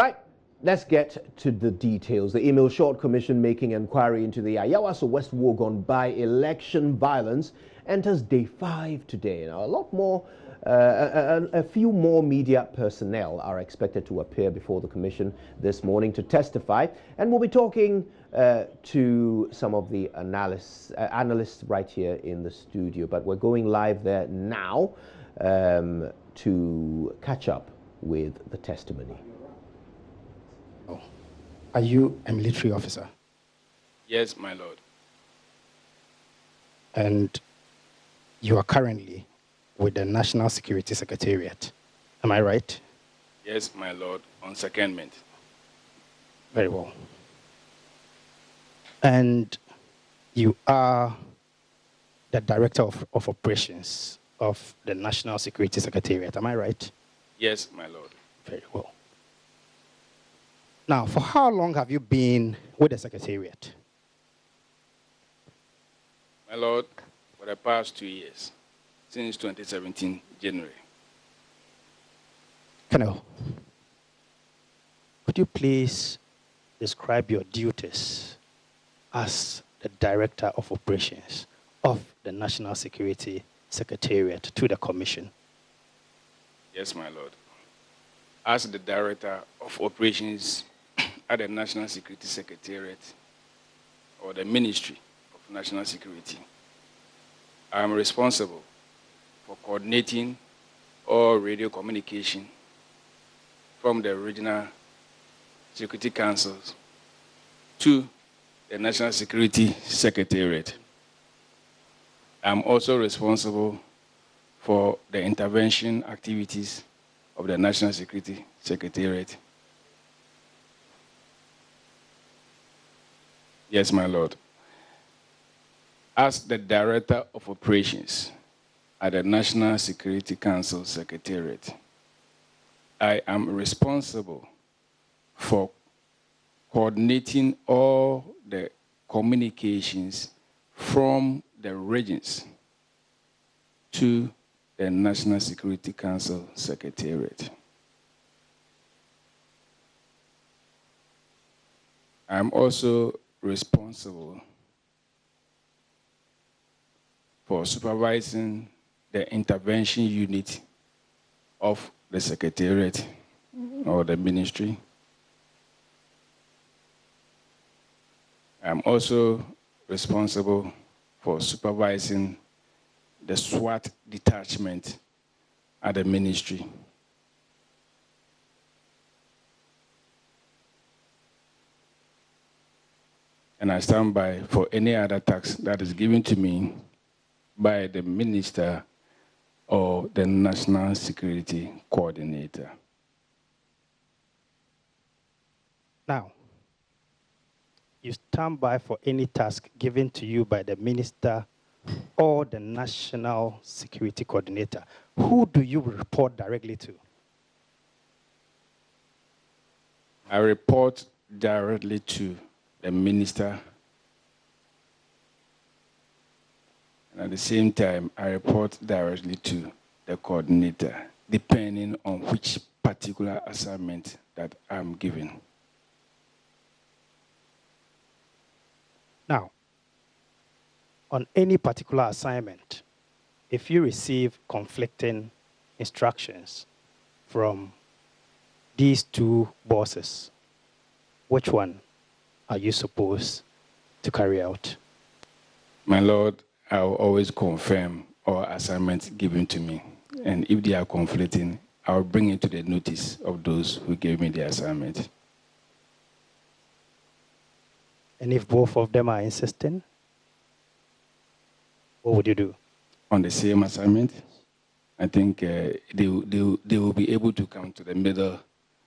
Right, let's get to the details. The Email Short Commission making inquiry into the Ayawaso West Wogon by-election violence enters day 5 today. Now, a few more media personnel are expected to appear before the commission this morning to testify, and we'll be talking to some of the analysts right here in the studio. But we're going live there now to catch up with the testimony. Are you a military officer? Yes, my lord. And you are currently with the National Security Secretariat. Am I right? Yes, my lord, on secondment. Very well. And you are the Director of Operations of the National Security Secretariat. Am I right? Yes, my lord. Very well. Now, for how long have you been with the Secretariat? My lord, for the past 2 years, since 2017, January. Colonel, could you please describe your duties as the Director of Operations of the National Security Secretariat to the Commission? Yes, my lord. As the Director of Operations at the National Security Secretariat, or the Ministry of National Security, I am responsible for coordinating all radio communication from the regional security councils to the National Security Secretariat. I am also responsible for the intervention activities of the National Security Secretariat. Yes, my lord. As the Director of Operations at the National Security Council Secretariat, I am responsible for coordinating all the communications from the regions to the National Security Council Secretariat. I am also responsible for supervising the intervention unit of the Secretariat or the Ministry. I'm also responsible for supervising the SWAT detachment at the Ministry. And I stand by for any other task that is given to me by the Minister or the National Security Coordinator. Now, you stand by for any task given to you by the Minister or the National Security Coordinator. Who do you report directly to? I report directly to the Minister, and at the same time, I report directly to the Coordinator, depending on which particular assignment that I'm given. Now, on any particular assignment, if you receive conflicting instructions from these two bosses, which one are you supposed to carry out? My lord, I will always confirm all assignments given to me. And if they are conflicting, I will bring it to the notice of those who gave me the assignment. And if both of them are insisting, what would you do? On the same assignment, I think they will be able to come to the middle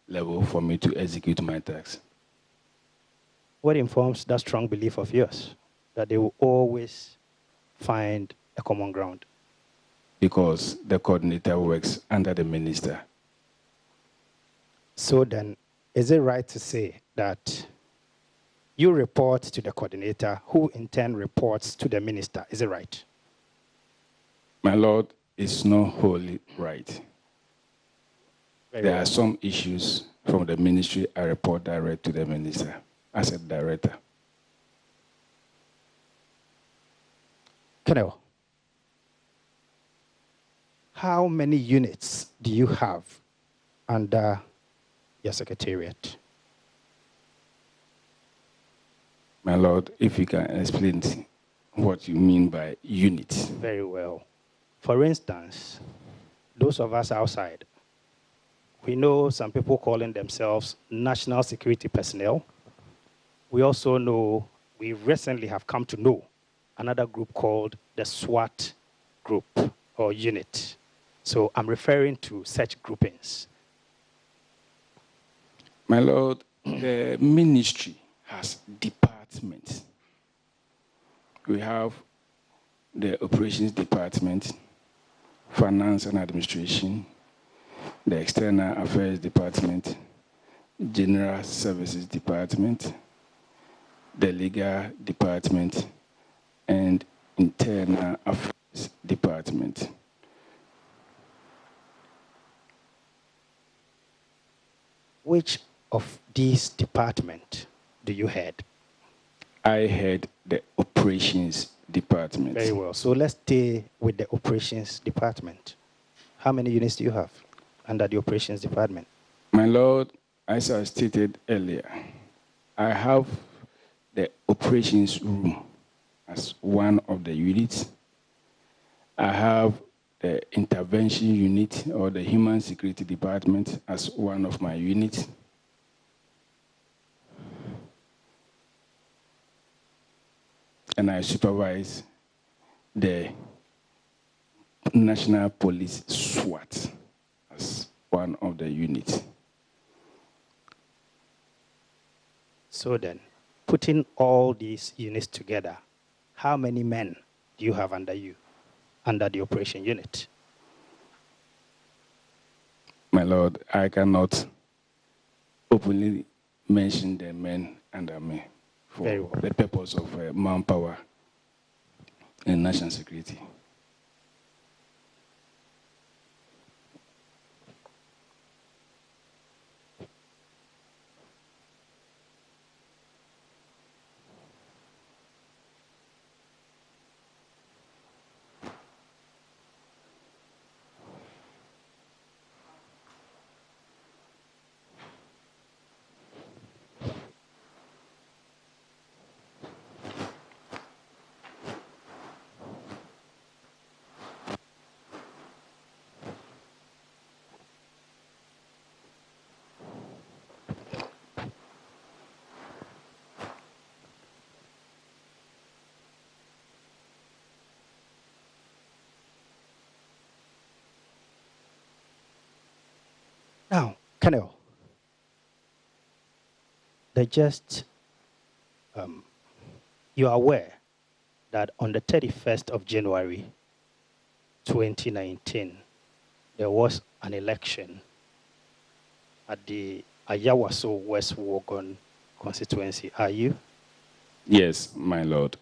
level for me to execute my tasks. What informs that strong belief of yours, that they will always find a common ground? Because the coordinator works under the minister. So then, is it right to say that you report to the coordinator, who in turn reports to the minister? Is it right? My lord, it's not wholly right. There are some issues From the ministry, I report direct to the minister as a director. Colonel, how many units do you have under your secretariat? My Lord, if you can explain what you mean by unit. Very well. For instance, those of us outside, we know some people calling themselves national security personnel. We also know, we recently have come to know another group called the SWAT group or unit. So I'm referring to such groupings. My Lord, the ministry has departments. We have the operations department, finance and administration, the external affairs department, general services department, the legal department, and internal affairs department. Which of these departments do you head? I head the operations department. Very well. So let's stay with the operations department. How many units do you have under the operations department? My Lord, as I stated earlier, I have the operations room as one of the units. I have the intervention unit or the human security department as one of my units. And I supervise the National Police SWAT as one of the units. So then, putting all these units together, how many men do you have under you, under the operation unit? My Lord, I cannot openly mention the men under me for the purpose of manpower and national security. Now, Colonel, you are aware that on the 31st of January 2019, there was an election at the Ayawaso West Wogon constituency. Are you? Yes, my Lord.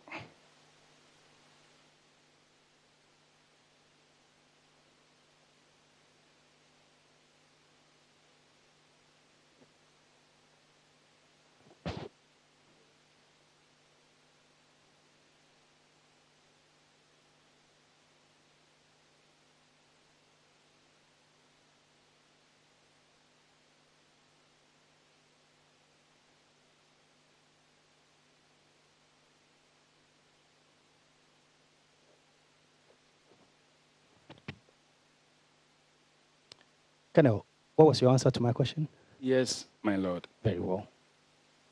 Colonel, what was your answer to my question? Yes, my Lord. Very well.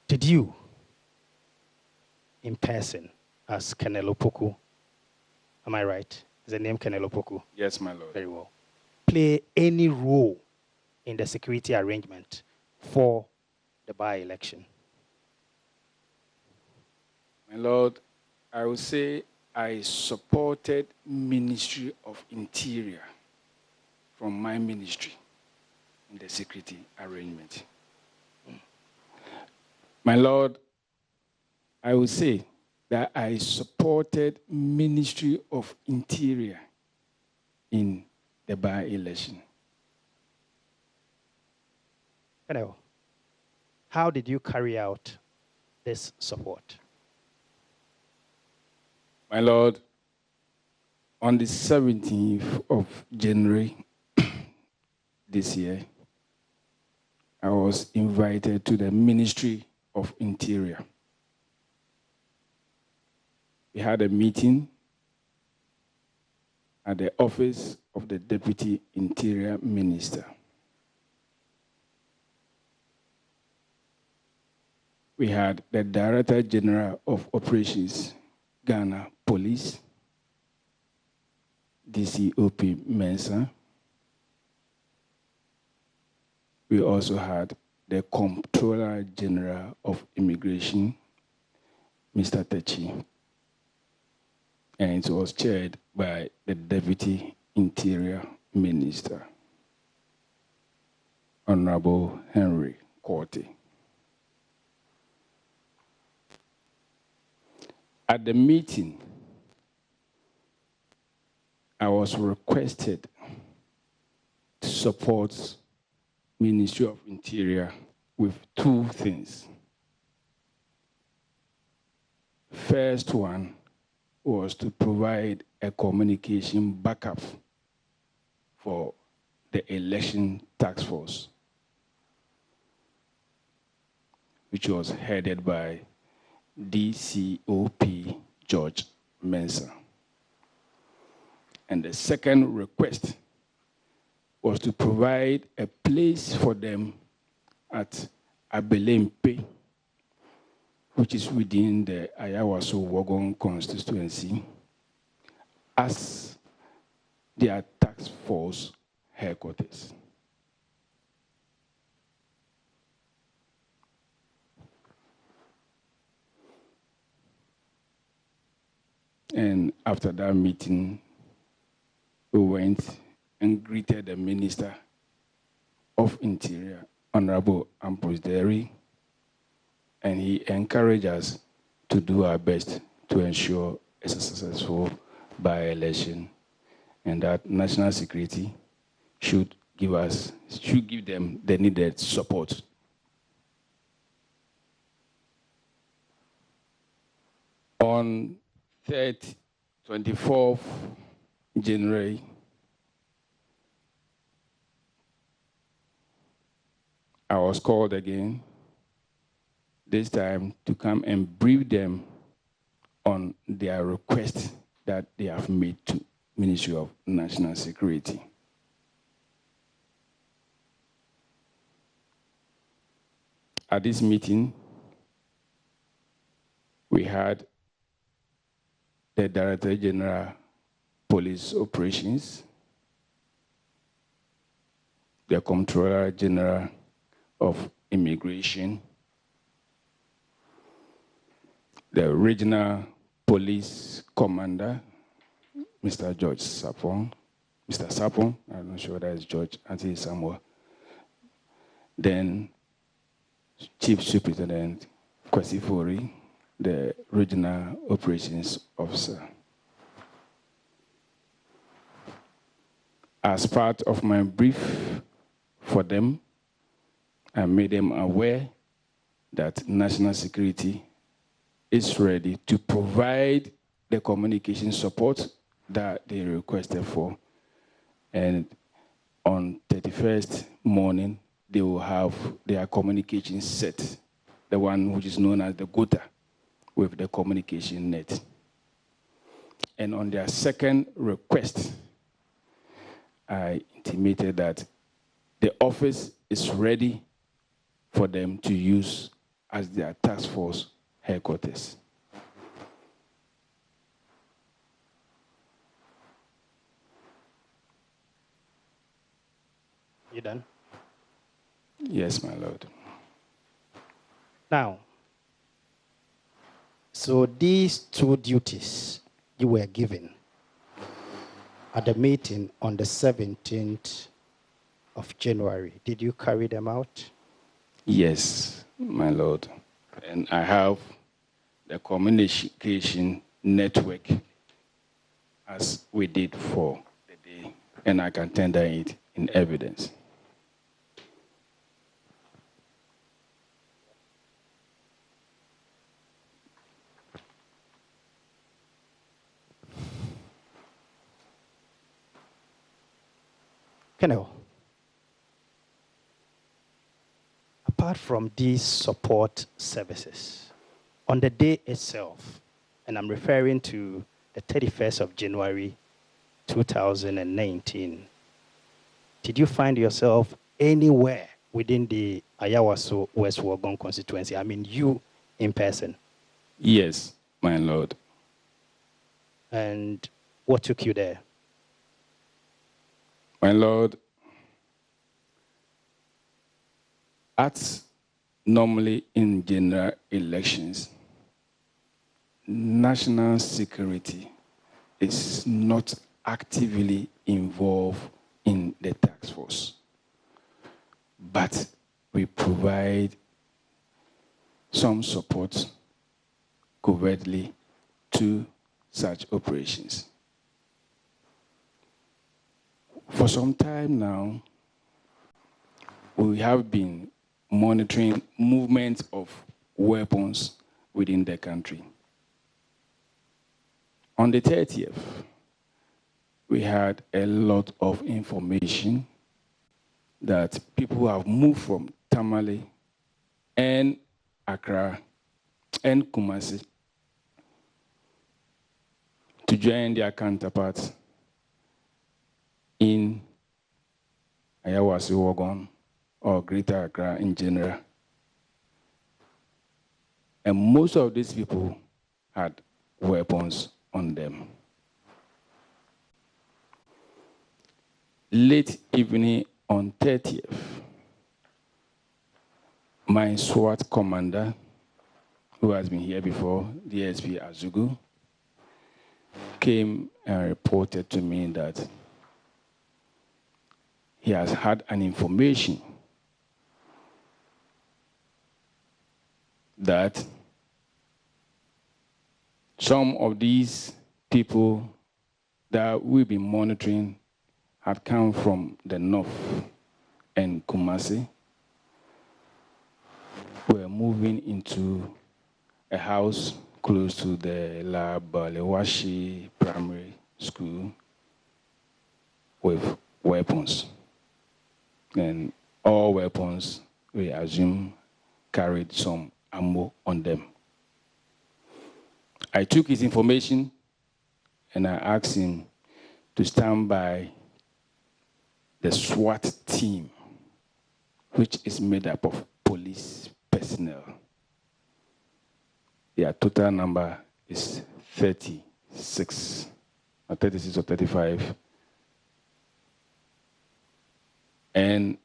Did you, in person, as Colonel Opoku, am I right? Is the name Colonel Opoku? Yes, my Lord. Very well. Play any role in the security arrangement for the by-election? My Lord, I would say I supported Ministry of Interior from my ministry in the security arrangement. My Lord, I would say that I supported Ministry of Interior in the by-election. Colonel, How did you carry out this support? My Lord, on the 17th of January this year, I was invited to the Ministry of Interior. We had a meeting at the office of the Deputy Interior Minister. We had the Director General of Operations, Ghana Police, DCOP Mensah. We also had the Comptroller General of Immigration, Mr. Techi, and it was chaired by the Deputy Interior Minister, Honorable Henry Korte. At the meeting, I was requested to support Ministry of Interior with two things. First one was to provide a communication backup for the election task force, which was headed by DCOP George Mensah. And the second request was to provide a place for them at Abelempe, which is within the Ayawaso-Wogon constituency, as their task force headquarters. And after that meeting, we went and greeted the Minister of Interior, Honorable Ambrose Derry, and he encouraged us to do our best to ensure a successful by-election, and that national security should give them the needed support. On 24th January, I was called again, this time to come and brief them on their request that they have made to Ministry of National Security. At this meeting, we had the Director General Police Operations, the Comptroller General of Immigration, the Regional Police Commander, Mr. George Sapon, Mr. Sapon, I'm not sure that is George, until somewhere. Then Chief Superintendent Kwesi Fori, the Regional Operations Officer. As part of my brief for them, I made them aware that national security is ready to provide the communication support that they requested for. And on 31st morning, they will have their communication set, the one which is known as the GOTA, with the communication net. And on their second request, I intimated that the office is ready for them to use as their task force headquarters. You done? Yes, my Lord. Now, so these two duties you were given at the meeting on the 17th of January, did you carry them out? Yes, my Lord. And I have the communication network as we did for the day, and I can tender it in evidence. Colonel, apart from these support services, on the day itself, and I'm referring to the 31st of January 2019, did you find yourself anywhere within the Ayawaso West Wogon constituency? I mean, you in person. Yes, my lord. And what took you there? My lord, as normally in general elections, national security is not actively involved in the task force, but we provide some support covertly to such operations. For some time now, we have been monitoring movement of weapons within the country. On the 30th, we had a lot of information that people have moved from Tamale and Accra and Kumasi to join their counterparts in Ayawaso Wogon or Greater Accra in general. And most of these people had weapons on them. Late evening on 30th, my SWAT commander, who has been here before, DSP Azugu, came and reported to me that he has had an information that some of these people that we've been monitoring had come from the north and Kumasi, were moving into a house close to the La Balewashi Primary School with weapons. And all weapons, we assume, carried some ammo on them. I took his information and I asked him to stand by the SWAT team, which is made up of police personnel. Their total number is 36, or 36 or 35. And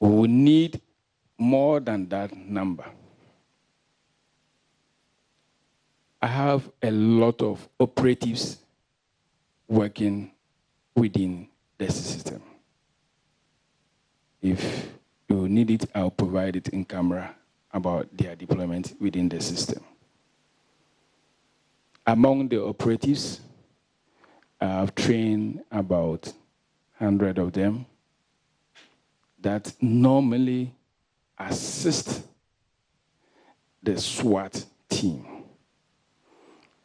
we will need more than that number. I have a lot of operatives working within the system. If you need it, I'll provide it in camera about their deployment within the system. Among the operatives, I have trained about 100 of them that normally assist the SWAT team.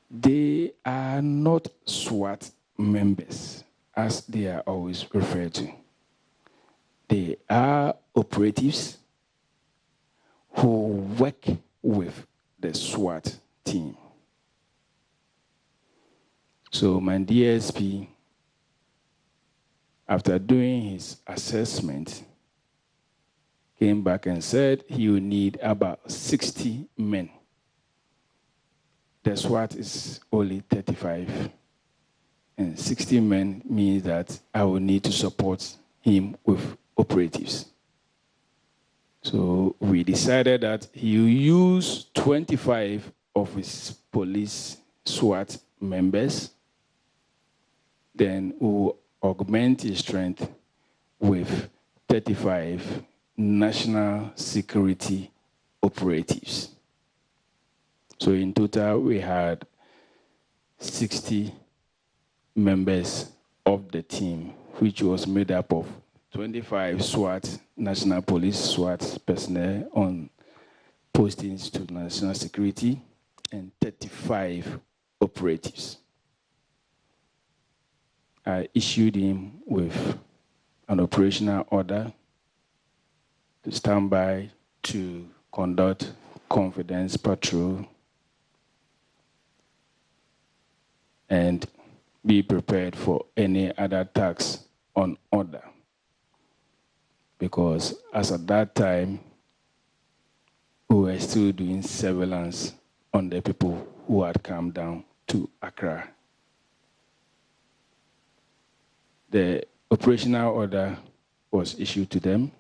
They are not SWAT members, as they are always referred to. They are operatives who work with the SWAT team. So my DSP, after doing his assessment, came back and said he will need about 60 men. The SWAT is only 35. And 60 men means that I will need to support him with operatives. So we decided that he will use 25 of his police SWAT members, then we will augment his strength with 35 national security operatives. So in total, we had 60 members of the team, which was made up of 25 SWAT, National Police SWAT personnel on postings to national security, and 35 operatives. I issued him with an operational order to stand by to conduct confidence patrol and be prepared for any other attacks on order. Because as at that time, we were still doing surveillance on the people who had come down to Accra. The operational order was issued to them.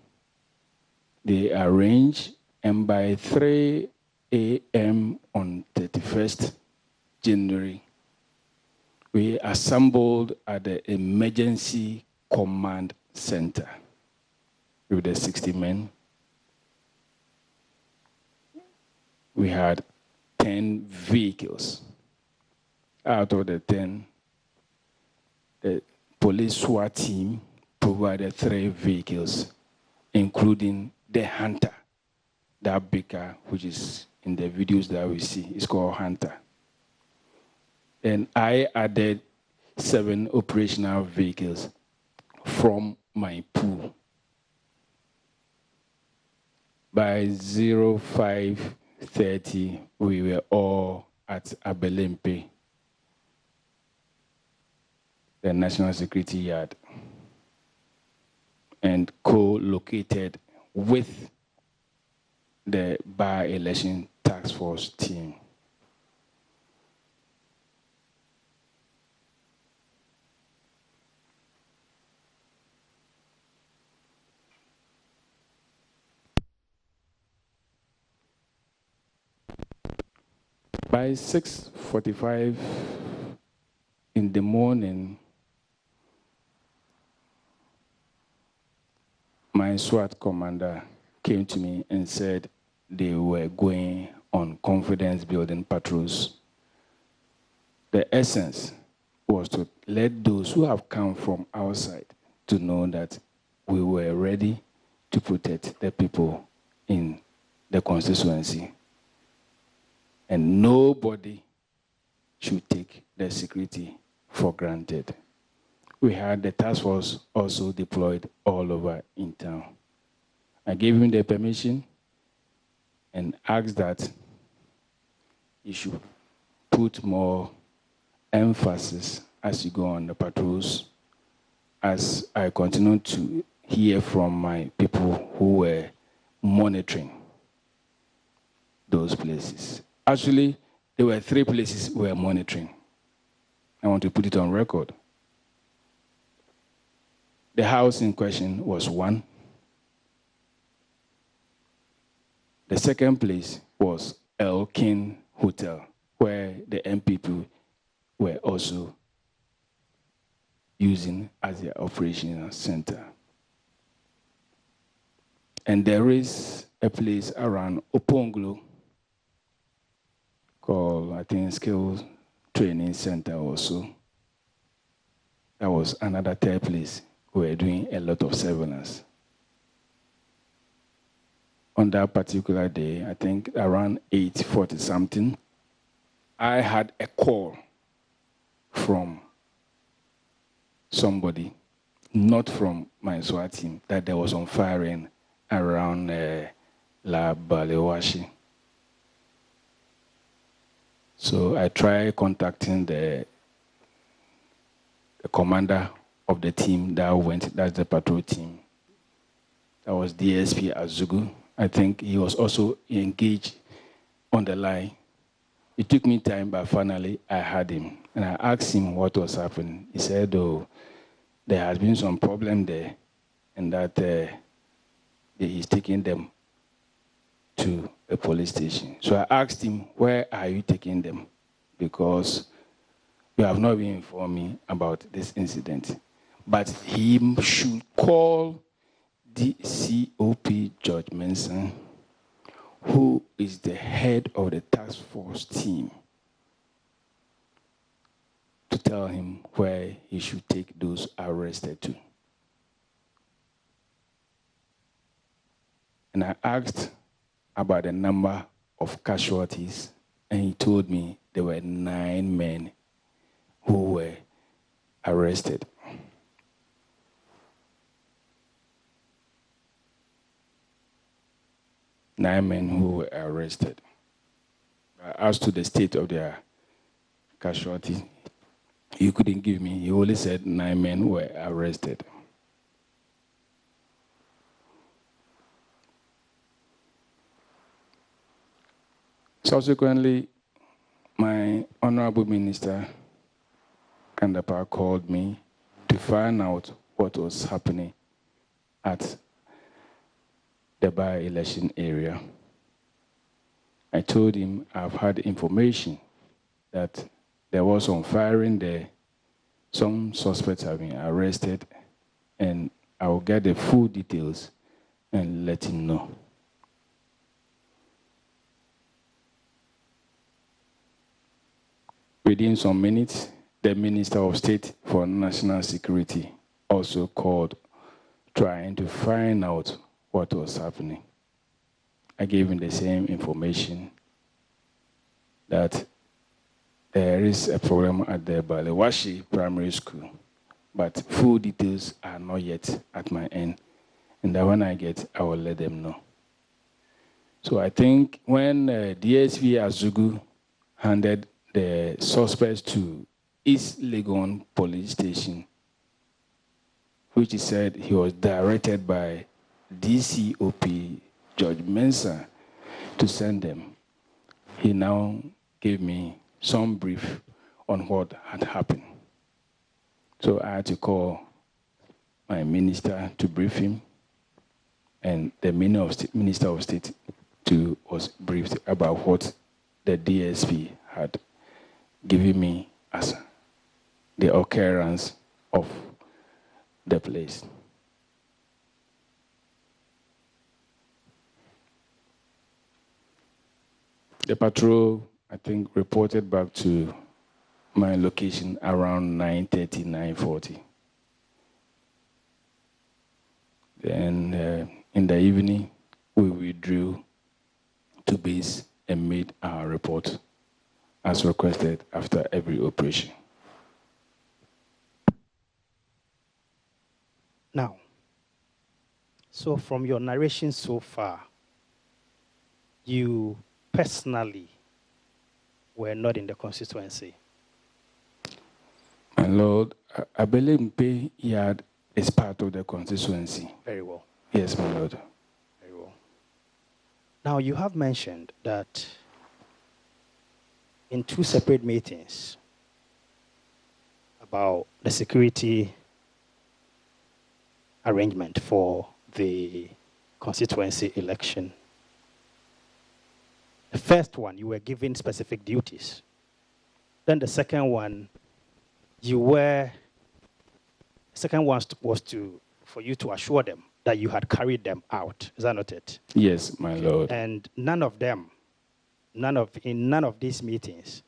They arranged, and by 3 a.m. on 31st January, we assembled at the Emergency Command Center with the 60 men. We had 10 vehicles. Out of the 10, the police SWAT team provided 3 vehicles, including the Hunter, that big car, which is in the videos that we see. It's called Hunter. And I added 7 operational vehicles from my pool. By 05:30, we were all at Abelempe, the National Secretariat, and co-located with the by-election task force team. By 6:45 in the morning, my SWAT commander came to me and said they were going on confidence building patrols. The essence was to let those who have come from outside to know that we were ready to protect the people in the constituency. And nobody should take the security for granted. We had the task force also deployed all over in town. I gave him the permission and asked that he should put more emphasis as you go on the patrols, as I continue to hear from my people who were monitoring those places. Actually, there were 3 places we were monitoring. I want to put it on record. The house in question was 1. The second place was Elkin Hotel, where the MPP were also using as their operational center. And there is a place around Oponglo called, I think, Skills Training Center also. That was another 3rd place. We were doing a lot of surveillance. On that particular day, I think around 8:40 something, I had a call from somebody, not from my SWAT team, that there was on firing around La Balewashi. So I tried contacting the commander of the team that went, that's the patrol team. That was DSP Azugu. I think he was also engaged on the line. It took me time, but finally I had him. And I asked him what was happening. He said, oh, there has been some problem there, and that he's taking them to a police station. So I asked him, where are you taking them? Because you have not been informed me about this incident. But he should call the COP George Manson, who is the head of the task force team, to tell him where he should take those arrested to. And I asked about the number of casualties, and he told me there were 9 men who were arrested. 9 men who were arrested. As to the state of their casualty, he couldn't give me. He only said 9 men were arrested. Subsequently, my Honorable Minister Kandapa called me to find out what was happening at the by-election area. I told him I've had information that there was some firing there, some suspects have been arrested, and I will get the full details and let him know. Within some minutes, the Minister of State for National Security also called, trying to find out what was happening. I gave him the same information that there is a problem at the Balewashi Primary School, but full details are not yet at my end. And that when I get, I will let them know. So I think when DSP Azugu handed the suspects to East Legon Police Station, which he said he was directed by DCOP George Mensah to send them, he now gave me some brief on what had happened. So I had to call my minister to brief him, and the Minister of State too was briefed about what the DSP had given me as the occurrence of the place. The patrol, I think, reported back to my location around 9:30, 9:40. Then in the evening, we withdrew to base and made our report as requested after every operation. Now, so from your narration so far, you personally were not in the constituency. My Lord, I believe Mpe Yard is part of the constituency. Very well. Yes, my Lord. Very well. Now, you have mentioned that in 2 separate meetings about the security arrangement for the constituency election. The first one, you were given specific duties. Then the second one, was for you to assure them that you had carried them out. Is that not it? Yes, my Lord. And in none of these meetings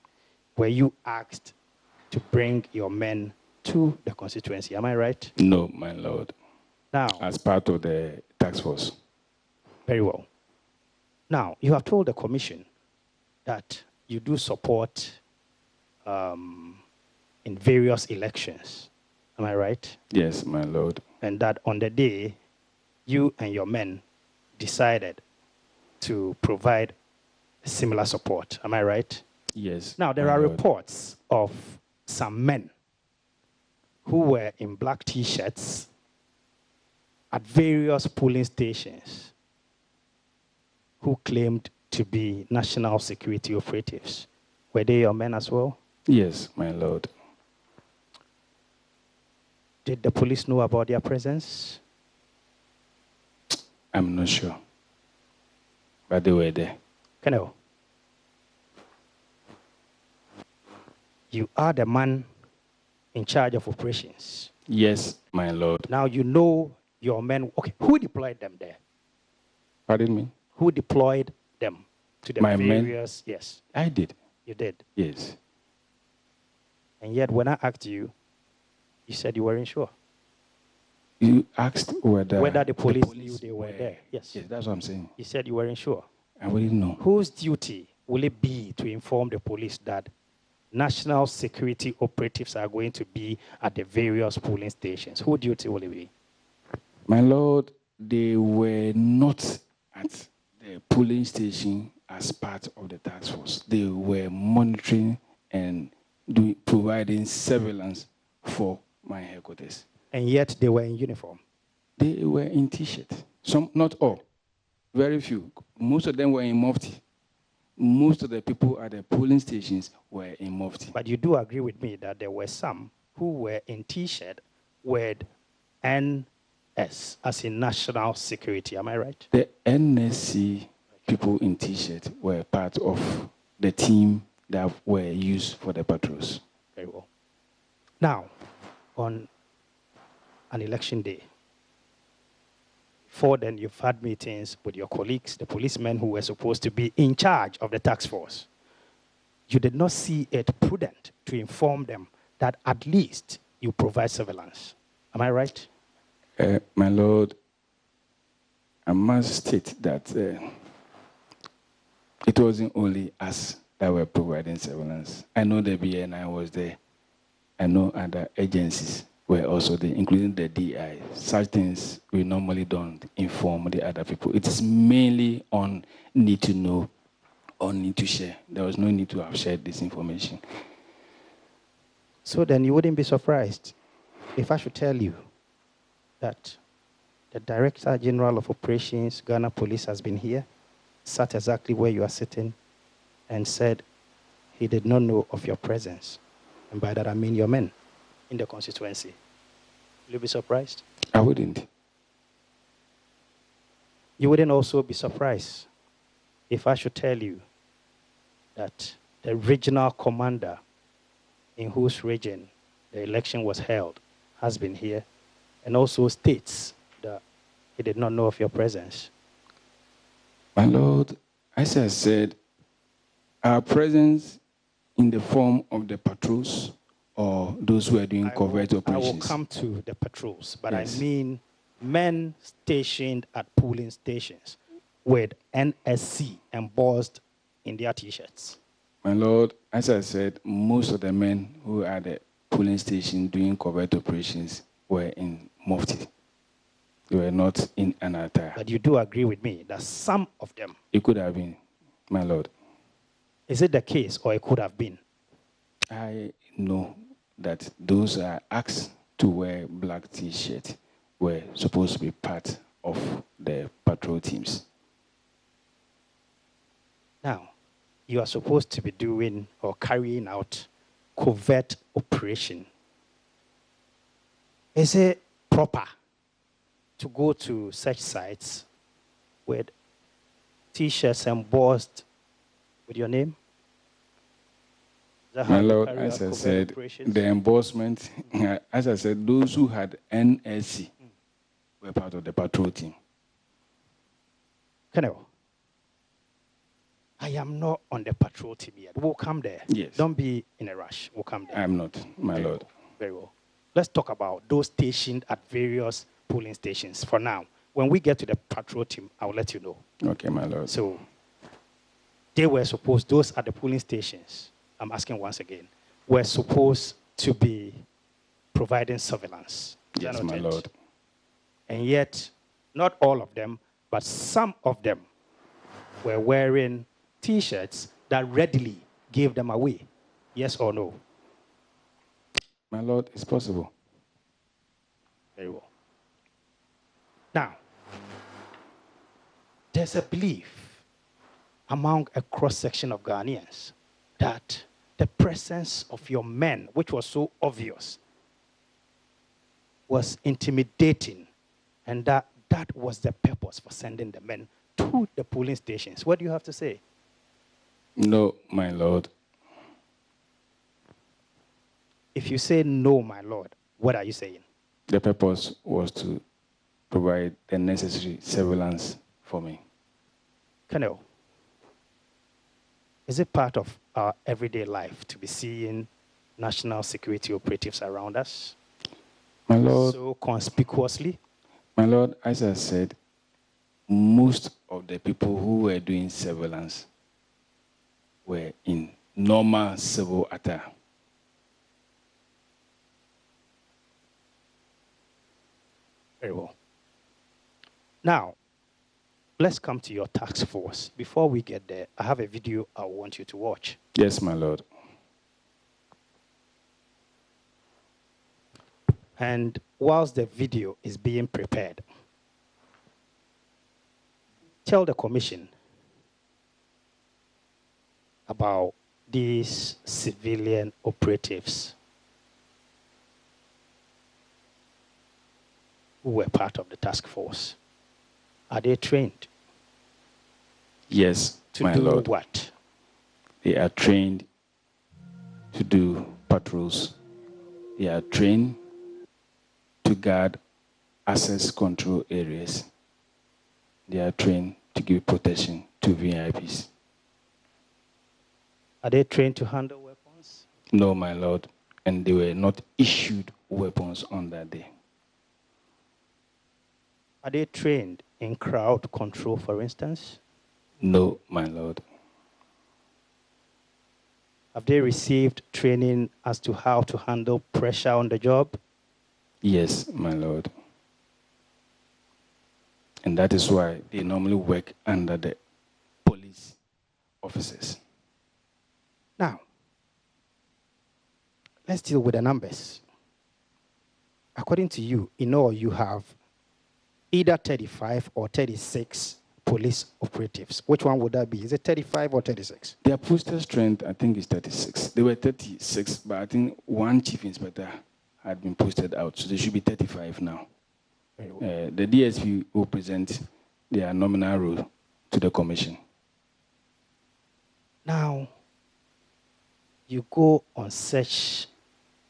were you asked to bring your men to the constituency. Am I right? No, my Lord. Now, as part of the task force. Very well. Now, you have told the commission that you do support in various elections. Am I right? Yes, my Lord. And that on the day, you and your men decided to provide similar support. Am I right? Yes. Now, there are reports of some men who were in black T-shirts at various polling stations who claimed to be national security operatives. Were they your men as well? Yes, my Lord. Did the police know about their presence? I'm not sure. But they were there. Colonel, you are the man in charge of operations. Yes, my Lord. Now you know your men. Okay, who deployed them there? Pardon me? Who deployed them to the various? Men? Yes. I did. You did? Yes. And yet when I asked you, you said you weren't sure. You asked whether the police knew they were there. Yes. Yes, that's what I'm saying. You said you weren't sure. I wouldn't know. Whose duty will it be to inform the police that national security operatives are going to be at the various polling stations? Whose duty will it be? My Lord, they were not at the polling station as part of the task force. They were monitoring and providing surveillance for my headquarters. And yet they were in uniform. They were in T-shirt. Some, not all, very few. Most of them were in mufti. Most of the people at the polling stations were in mufti. But you do agree with me that there were some who were in T-shirt with NS, as in National Security. Am I right? The NSC people in T-shirt were part of the team that were used for the patrols. Very well. Now, on an election day, before then you've had meetings with your colleagues, the policemen who were supposed to be in charge of the task force. You did not see it prudent to inform them that at least you provide surveillance. Am I right? My Lord, I must state that it wasn't only us that were providing surveillance. I know the BNI was there. I know other agencies were also there, including the DI. Such things we normally don't inform the other people. It is mainly on need to know or need to share. There was no need to have shared this information. So then you wouldn't be surprised if I should tell you that the Director General of Operations, Ghana Police, has been here, sat exactly where you are sitting, and said he did not know of your presence. And by that I mean your men in the constituency. Will you be surprised? I wouldn't. You wouldn't also be surprised if I should tell you that the regional commander in whose region the election was held has been here and also states that he did not know of your presence. My Lord, as I said, our presence in the form of the patrols or those who are doing covert operations. I will come to the patrols, but Yes. I mean men stationed at polling stations with NSC embossed in their T-shirts. My Lord, as I said, most of the men who are at the polling station doing covert operations were in mufti. They were not in an attire. But you do agree with me that some of them... It could have been, my Lord. Is it the case, or it could have been? I know that those are asked to wear black T-shirts were supposed to be part of the patrol teams. Now, you are supposed to be doing or carrying out covert operation. Is it proper to go to such sites with T-shirts embossed with your name? My Lord, as I said, the embossment, as I said, those who had NSC were part of the patrol team. Colonel, I am not on the patrol team yet. We'll come there. Yes. Don't be in a rush. We'll come there. I'm not, my Very Lord. well. Very well. Let's talk about those stationed at various polling stations for now. When we get to the patrol team, I'll let you know. Okay, my Lord. So they were supposed, those at the polling stations, I'm asking once again, were supposed to be providing surveillance. Is Yes, that not my it? Lord. And yet, not all of them, but some of them were wearing T-shirts that readily gave them away. Yes or no? My Lord, it's possible. Very well. Now, there's a belief among a cross-section of Ghanaians that the presence of your men, which was so obvious, was intimidating, and that was the purpose for sending the men to the polling stations. What do you have to say? No, my Lord. If you say no, my Lord, what are you saying? The purpose was to provide the necessary surveillance for me. Colonel, is it part of our everyday life to be seeing national security operatives around us? My Lord, so conspicuously? My Lord, as I said, most of the people who were doing surveillance were in normal civil attire. Very well. Now, let's come to your task force. Before we get there, I have a video I want you to watch. Yes, my lord. And whilst the video is being prepared, tell the commission about these civilian operatives who were part of the task force. Are they trained? Yes, my to do lord. what? They are trained to do patrols. They are trained to guard access control areas. They are trained to give protection to VIPs. Are they trained to handle weapons? No, my lord. And they were not issued weapons on that day. Are they trained in crowd control, for instance? No, my lord. Have they received training as to how to handle pressure on the job? Yes, my lord. And that is why they normally work under the police officers. Now, let's deal with the numbers. According to you, in all, you have either 35 or 36 police operatives. Which one would that be? Is it 35 or 36? Their postal strength, I think, is 36. They were 36, but I think one chief inspector had been posted out, so they should be 35 now. The DSP will present their nominal role to the commission. Now, you go on such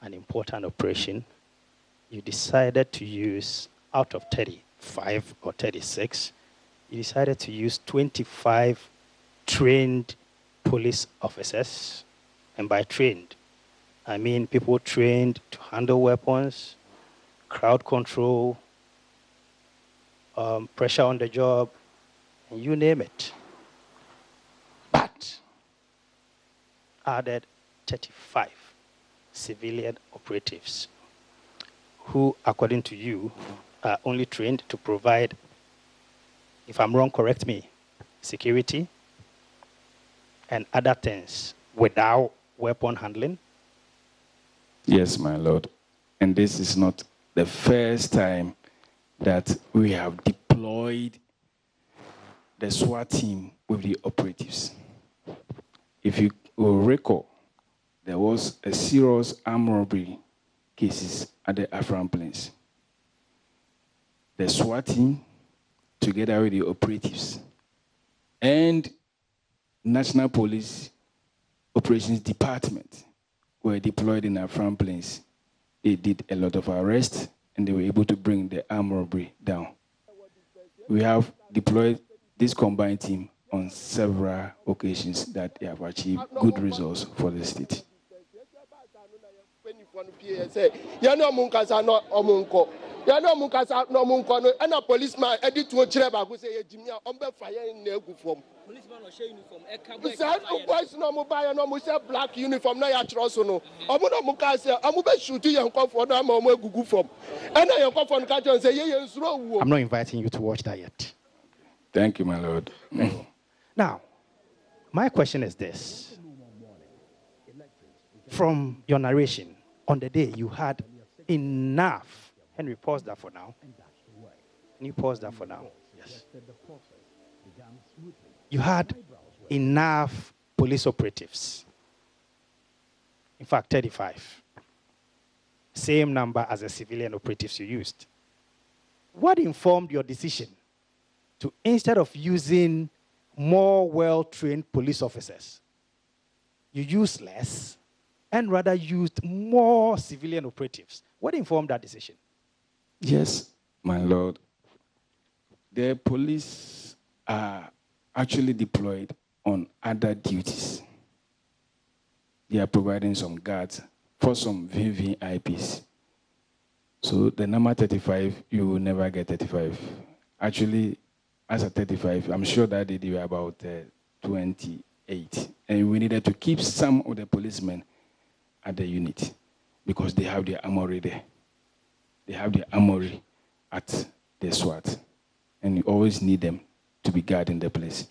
an important operation. You decided to use, out of 35 or 36, you decided to use 25 trained police officers. And by trained, I mean people trained to handle weapons, crowd control, pressure on the job, and you name it. But added 35 civilian operatives who, according to you, are only trained to provide, if I'm wrong, correct me, security and other things without weapon handling? Yes, my lord. And this is not the first time that we have deployed the SWAT team with the operatives. If you will recall, there was a serious armed robbery cases at the Afram Plains. The SWAT team, together with the operatives, and National Police Operations Department were deployed in Afram Plains. They did a lot of arrests, and they were able to bring the armed robbery down. We have deployed this combined team on several occasions that they have achieved good results for the state. And a policeman edit to a chair say Jimmy fire in the uniform. Policeman or uniform. Boys no buy no black uniform, no yatrosono. I'm shooting your comfort, I'm a Google form. And I come from catch and say, yes, I'm not inviting you to watch that yet. Thank you, my lord. Now, my question is this. From your narration, on the day you had enough. Henry, pause that for now. Can you pause that for now? Yes. You had enough police operatives. In fact, 35. Same number as the civilian operatives you used. What informed your decision to, instead of using more well-trained police officers, you used less and rather used more civilian operatives? What informed that decision? Yes, my lord. The police are actually deployed on other duties. They are providing some guards for some VVIPs. So the number 35, you will never get 35. Actually, as a 35, I'm sure that they were about 28. And we needed to keep some of the policemen at the unit because they have their armory there. They have their armory at the SWAT. And you always need them to be guarding the place.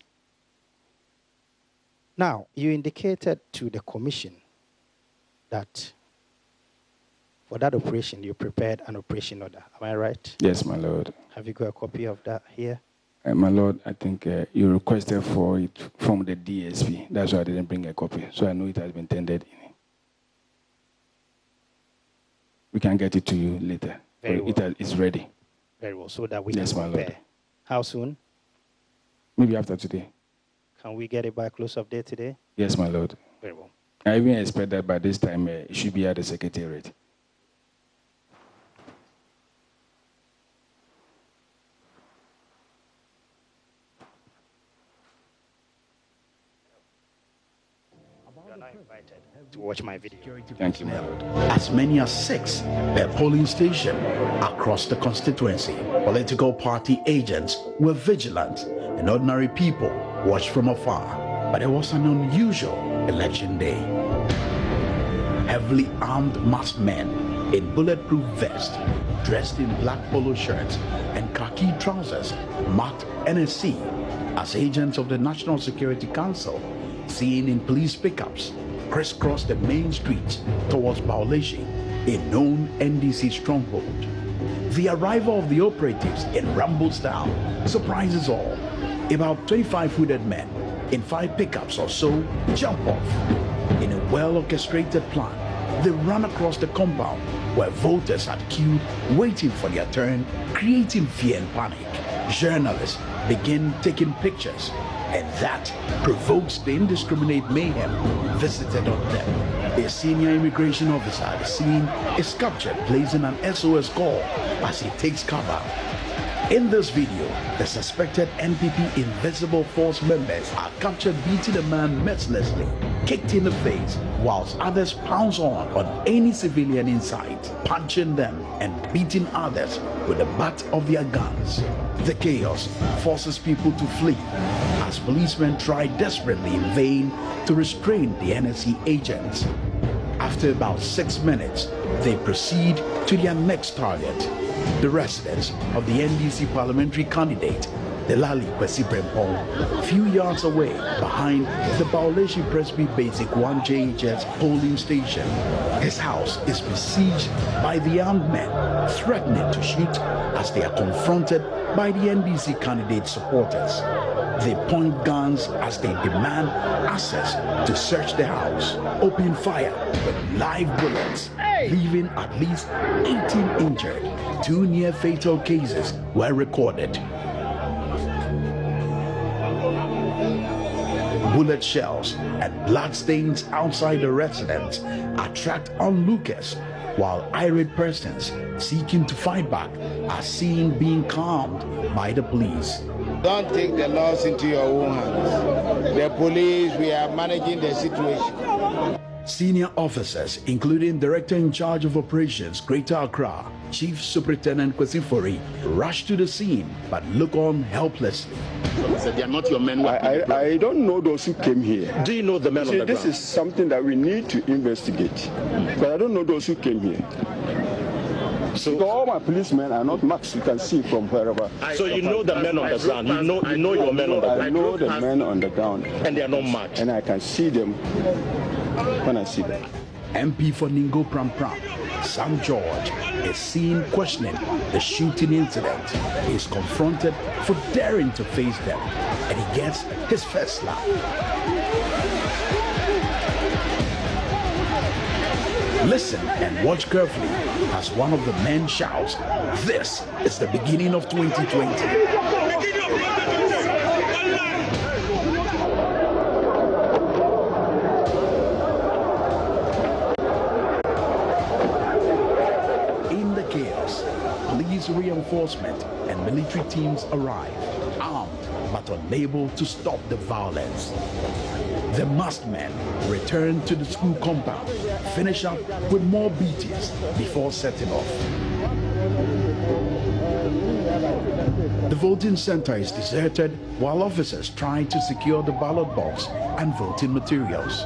Now, you indicated to the commission that for that operation, you prepared an operation order. Am I right? Yes, my lord. Have you got a copy of that here? My lord, I think you requested for it from the DSP. That's why I didn't bring a copy. So I know it has been tendered in. We can get it to you later. Very well. It's ready. Very well, so that we Yes, can my compare. lord. How soon? Maybe after today. Can we get it by close of day today? Yes, my lord. Very well. I even expect that by this time it should be at the Secretariat. You are not invited to watch my video. Thank you, my lord. As many as 6 per polling station across the constituency. Political party agents were vigilant and ordinary people watched from afar. But it was an unusual election day. Heavily armed masked men in bulletproof vests, dressed in black polo shirts and khaki trousers, marked NSC as agents of the National Security Council, seen in police pickups, crisscrossed the main streets towards Baoleshi, a known NDC stronghold. The arrival of the operatives in Rambo style surprises all. About 25 hooded men in 5 pickups or so jump off. In a well-orchestrated plan, they run across the compound where voters had queued waiting for their turn, creating fear and panic. Journalists begin taking pictures, and that provokes the indiscriminate mayhem visited on them. A senior immigration officer at the scene is captured placing an SOS call as he takes cover. In this video, the suspected NPP Invisible Force members are captured beating a man mercilessly, kicked in the face, whilst others pounce on any civilian in sight, punching them and beating others with the butt of their guns. The chaos forces people to flee as policemen try desperately in vain to restrain the NSC agents. After about 6 minutes, they proceed to their next target, the residence of the NDC parliamentary candidate, Delali Kwesi Brempong, a few yards away behind the Baoleshi Presby Basic 1 JHS polling station. His house is besieged by the armed men, threatening to shoot as they are confronted by the NDC candidate supporters. They point guns as they demand access to search the house, open fire with live bullets, leaving at least 18 injured. 2 near-fatal cases were recorded. Bullet shells and blood stains outside the residence attract onlookers, while irate persons seeking to fight back are seen being calmed by the police. Don't take the laws into your own hands. The police, we are managing the situation. Senior officers, including Director in Charge of Operations, Greater Accra, Chief Superintendent Kwesi Fori, rush to the scene but look on helplessly. They are not your men. I don't know those who came here. Do you know the men on the ground? This is something that we need to investigate. But I don't know those who came here. So because all my policemen are not marked. You can see from wherever. So you know the men on the ground. You know your men on the ground. I know the men on the ground. And they are not marked. And I can see them when I see them. MP for Ningo Pram Pram, Sam George, is seen questioning the shooting incident. He is confronted for daring to face them, and he gets his first slap. Listen and watch carefully as one of the men shouts, "This is the beginning of 2020. In the chaos, police reinforcement and military teams arrive, armed but unable to stop the violence. The masked men return to the school compound, finish up with more beatings before setting off. The voting center is deserted while officers try to secure the ballot box and voting materials.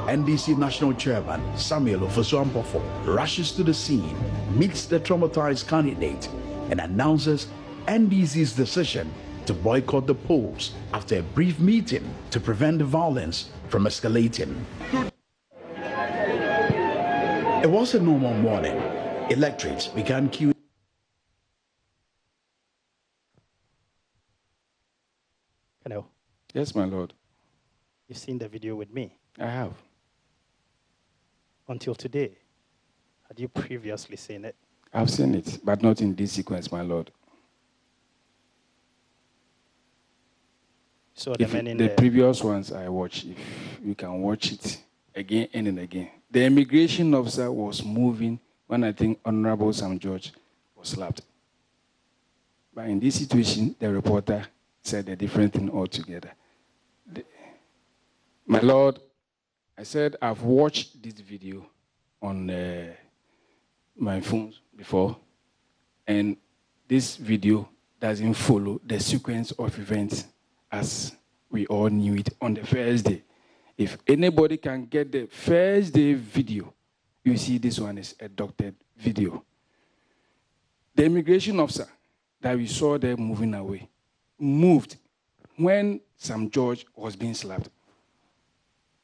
NDC National Chairman Samuel Ofosu-Ampofo rushes to the scene, meets the traumatized candidate, and announces NDC's decision to boycott the polls after a brief meeting to prevent the violence from escalating. It was a normal morning. Electorates began queuing. Hello. Yes, my lord. You've seen the video with me. I have. Until today, had you previously seen it? I've seen it, but not in this sequence, my lord. So the men in the previous ones I watched, if you can watch it again and again. The immigration officer was moving when I think Honorable Sam George was slapped. But in this situation, the reporter said a different thing altogether. My lord, I said I've watched this video on my phone before, and this video doesn't follow the sequence of events as we all knew it on the first day. If anybody can get the first day video, you see this one is a doctored video. The immigration officer that we saw there moving away moved when Sam George was being slapped.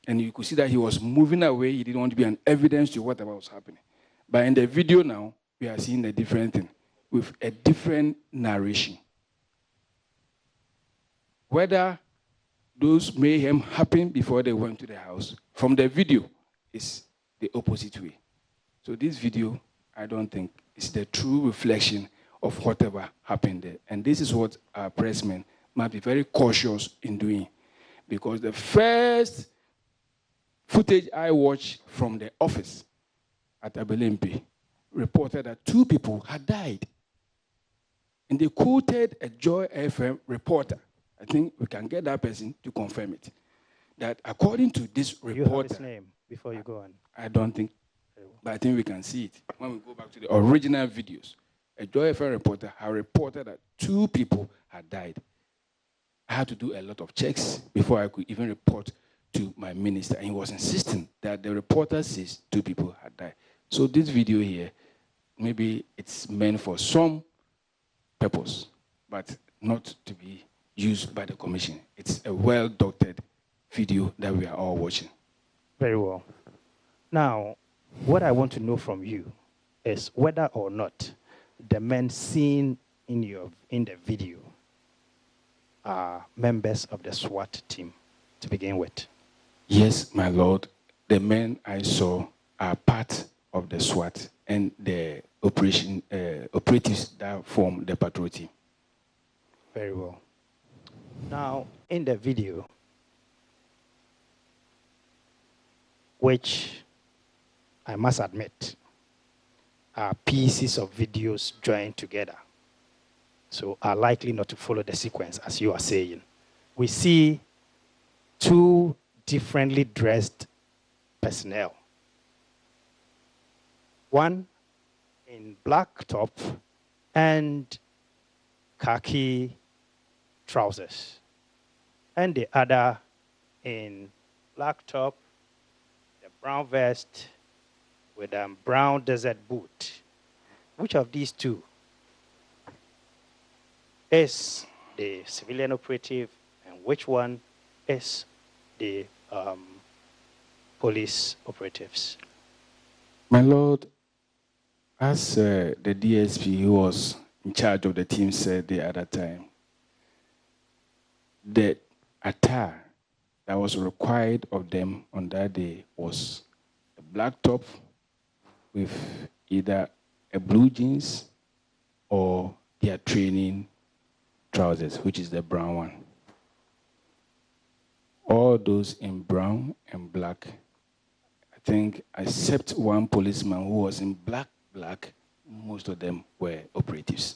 And you could see that he was moving away. He didn't want to be an evidence to whatever was happening. But in the video now, we are seeing a different thing with a different narration. Whether those mayhem happened before they went to the house, from the video, is the opposite way. So this video, I don't think, is the true reflection of whatever happened there. And this is what our pressmen must be very cautious in doing. Because the first footage I watched from the office at A.W.W reported that 2 people had died. And they quoted a Joy FM reporter. I think we can get that person to confirm it. That according to this reporter... You have his name before you go on. I don't think, but I think we can see it. When we go back to the original videos, a Joy FM reporter had reported that 2 people had died. I had to do a lot of checks before I could even report to my minister, and he was insisting that the reporter says 2 people had died. So this video here, maybe it's meant for some purpose, but not to be used by the commission. It's a well-doctored video that we are all watching. Very well. Now, what I want to know from you is whether or not the men seen in the video are members of the SWAT team to begin with. Yes, my lord. The men I saw are part of the SWAT and the operatives that form the patrol team. Very well. Now, in the video, which I must admit are pieces of videos joined together, so are likely not to follow the sequence as you are saying, we see 2 differently dressed personnel. One in black top and khaki trousers, and the other in black top, the brown vest with a brown desert boot. Which of these 2 is the civilian operative, and which one is the police operatives? My lord, as the DSP who was in charge of the team said the other time, the attire that was required of them on that day was a black top with either a blue jeans or their training trousers, which is the brown one. All those in brown and black, I think, except one policeman who was in black, most of them were operatives.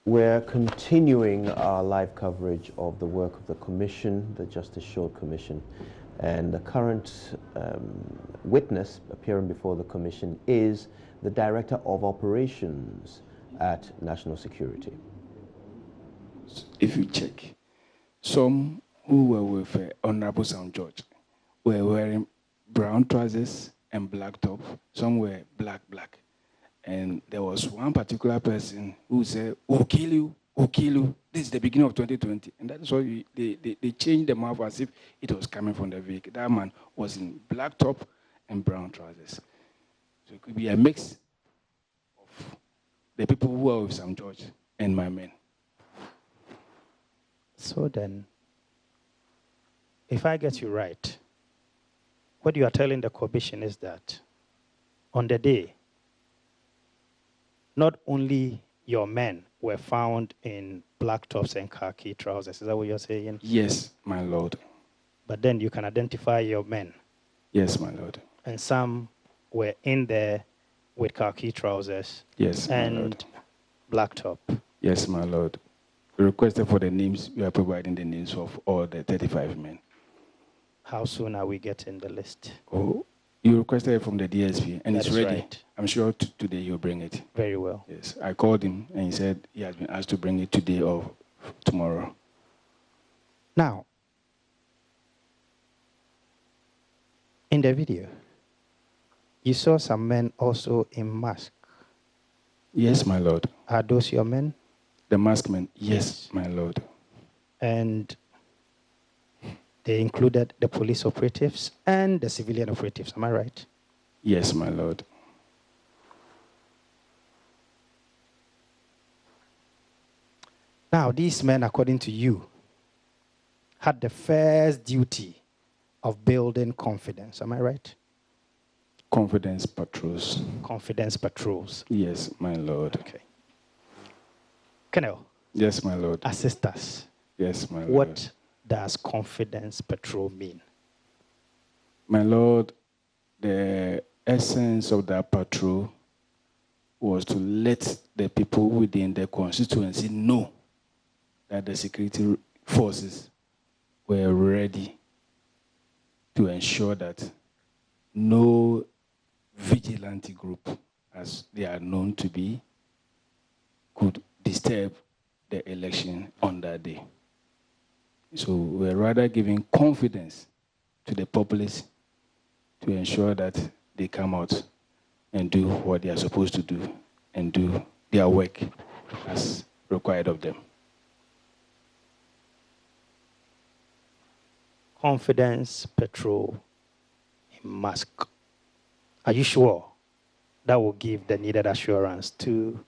We're continuing our live coverage of the work of the Commission, the Justice Short Commission, and the current witness appearing before the Commission is the Director of Operations at National Security. If you check, some who were with Honorable St. George were wearing brown trousers and black top. Some were black. And there was one particular person who said, "We'll kill you, we'll kill you." This is the beginning of 2020. And that's why they changed the map as if it was coming from the vehicle. That man was in black top and brown trousers. So it could be a mix of the people who are with St. George and my men. So then, if I get you right, what you are telling the Commission is that on the day, not only your men were found in black tops and khaki trousers. Is that what you're saying? Yes, my lord. But then you can identify your men. Yes, my lord. And some were in there with khaki trousers. Yes, my and lord. Black top. Yes, my lord. We requested for the names. We are providing the names of all the 35 men. How soon are we getting the list? Oh, you requested it from the DSP, and That's it's ready. right. I'm sure today you'll bring it. Very well. Yes, I called him, and he said he has been asked to bring it today or tomorrow. Now, in the video, you saw some men also in mask. Yes, my lord. Are those your men? The masked men, yes, my lord. And they included the police operatives and the civilian operatives, am I right? Yes, my lord. Now, these men, according to you, had the first duty of building confidence, am I right? Confidence patrols. Confidence patrols. Yes, my lord. Okay. Colonel. Yes, my lord. Assist us. Yes, my lord. What does confidence patrol mean? My lord, the essence of that patrol was to let the people within the constituency know that the security forces were ready to ensure that no vigilante group, as they are known to be, could disturb the election on that day. So we're rather giving confidence to the populace to ensure that they come out and do what they are supposed to do and do their work as required of them. Confidence patrol in mask. Are you sure that will give the needed assurance to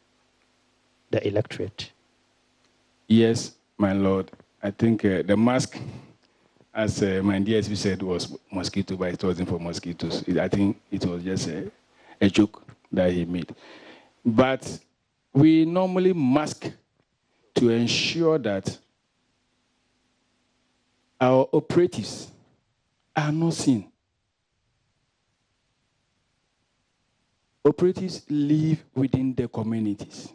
the electorate? Yes, my lord. I think the mask, as my DSP said, was mosquito, but it wasn't for mosquitoes. I think it was just a joke that he made. But we normally mask to ensure that our operatives are not seen. Operatives live within the communities.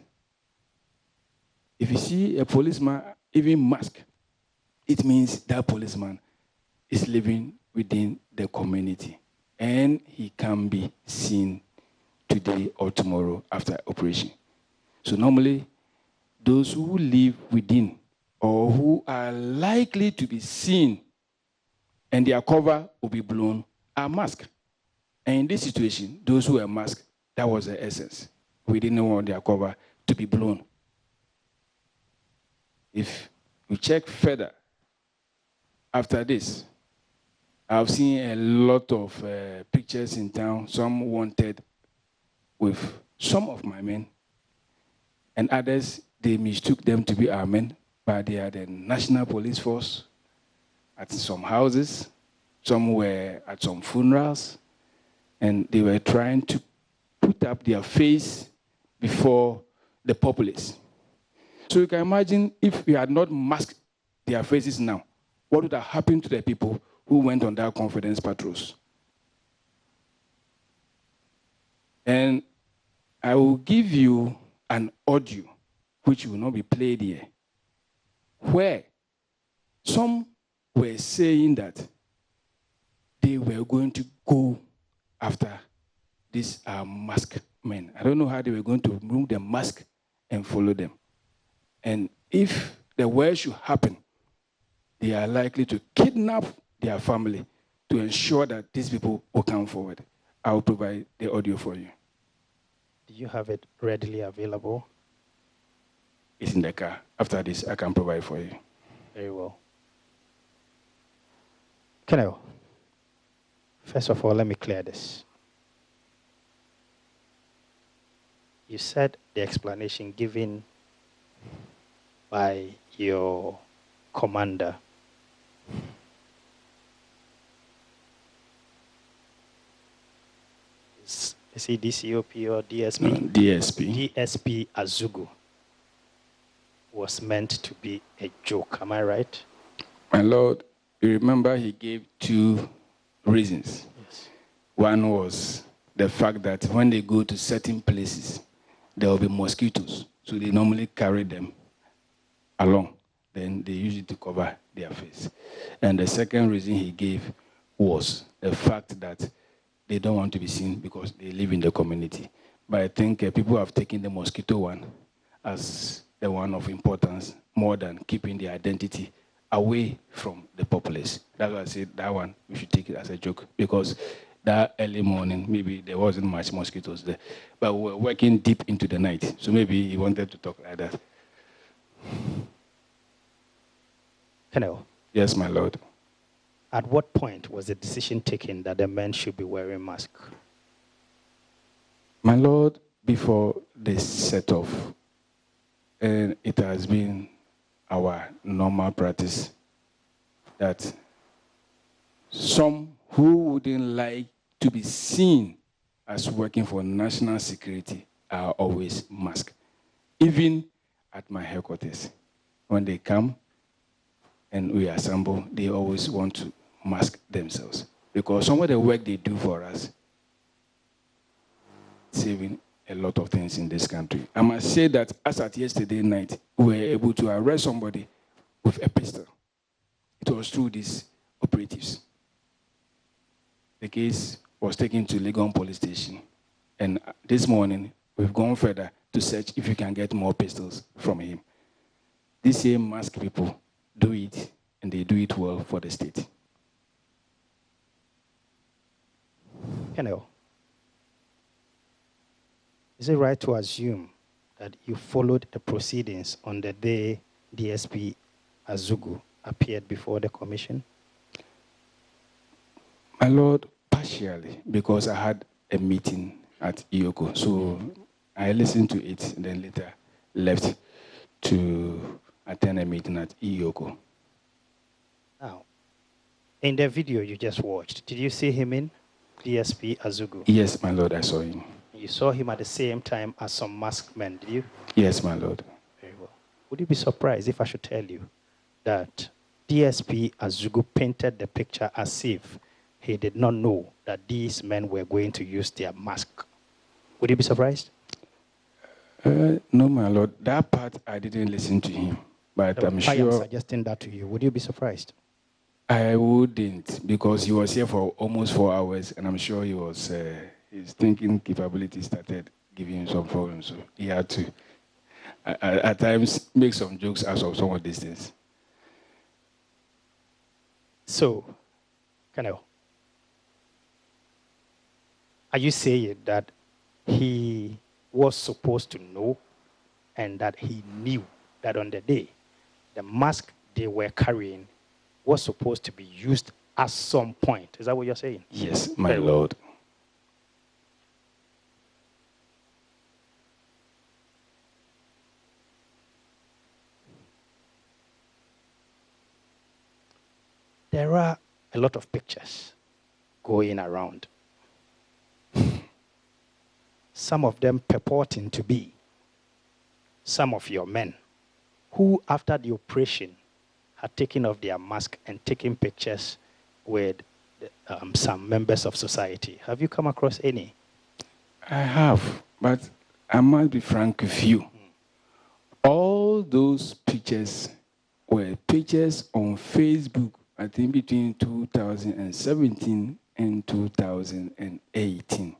If you see a policeman even mask, it means that policeman is living within the community and he can be seen today or tomorrow after operation. So normally, those who live within or who are likely to be seen and their cover will be blown are masked. And in this situation, those who are masked, that was the essence. We didn't want their cover to be blown. If you check further, after this, I've seen a lot of pictures in town, some wanted with some of my men, and others, they mistook them to be our men, but they are the National Police Force at some houses, some were at some funerals, and they were trying to put up their face before the populace. So you can imagine if we had not masked their faces now, what would have happened to the people who went on that confidence patrols? And I will give you an audio which will not be played here, where some were saying that they were going to go after these masked men. I don't know how they were going to remove the mask and follow them. And if the worst should happen, they are likely to kidnap their family to ensure that these people will come forward. I will provide the audio for you. Do you have it readily available? It's in the car. After this, I can provide for you. Very well. Colonel, first of all, let me clear this. You said the explanation given by your commander is he DCOP or DSP? No, DSP. DSP Azugu was meant to be a joke. Am I right? My Lord, you remember he gave two reasons. Yes. One was the fact that when they go to certain places, there will be mosquitoes. So they normally carry them along. Then they use it to cover their face. And the second reason he gave was the fact that they don't want to be seen because they live in the community. But I think people have taken the mosquito one as the one of importance more than keeping the identity away from the populace. That's why I said that one, we should take it as a joke, because that early morning, maybe there wasn't much mosquitoes there. But we were working deep into the night, so maybe he wanted to talk like that. Colonel. Yes, my Lord. At what point was the decision taken that the men should be wearing masks? My Lord, before this set off, and it has been our normal practice that some who wouldn't like to be seen as working for national security are always masked. Even at my headquarters, when they come and we assemble, they always want to mask themselves, because some of the work they do for us, saving a lot of things in this country. I must say that as at yesterday night, we were able to arrest somebody with a pistol. It was through these operatives. The case was taken to Legon police station. And this morning, we've gone further to search if we can get more pistols from him. These same masked people do it, and they do it well for the state. Colonel, is it right to assume that you followed the proceedings on the day DSP Azugu appeared before the commission? My Lord, partially, because I had a meeting at Iyoko. So I listened to it and then later left to attend a meeting at Iyoko. Now, in the video you just watched, did you see him in DSP Azugu? Yes, my Lord, I saw him. You saw him at the same time as some masked men, did you? Yes, my Lord. Very well. Would you be surprised if I should tell you that DSP Azugu painted the picture as if he did not know that these men were going to use their mask? Would you be surprised? No, my Lord. That part, I didn't listen to him. But I'm sure... I am suggesting that to you. Would you be surprised? I wouldn't, because he was here for almost 4 hours, and I'm sure he was... his thinking capability started giving him some problems, so he had to, at times, make some jokes out of some of these things. So, Colonel, are you saying that he was supposed to know and that he knew that on the day the mask they were carrying was supposed to be used at some point? Is that what you're saying? Yes, my Lord. There are a lot of pictures going around. Some of them purporting to be some of your men who, after the operation, had taken off their mask and taken pictures with some members of society. Have you come across any? I have, but I must be frank with you. All all those pictures were pictures on Facebook, I think between 2017 and 2018.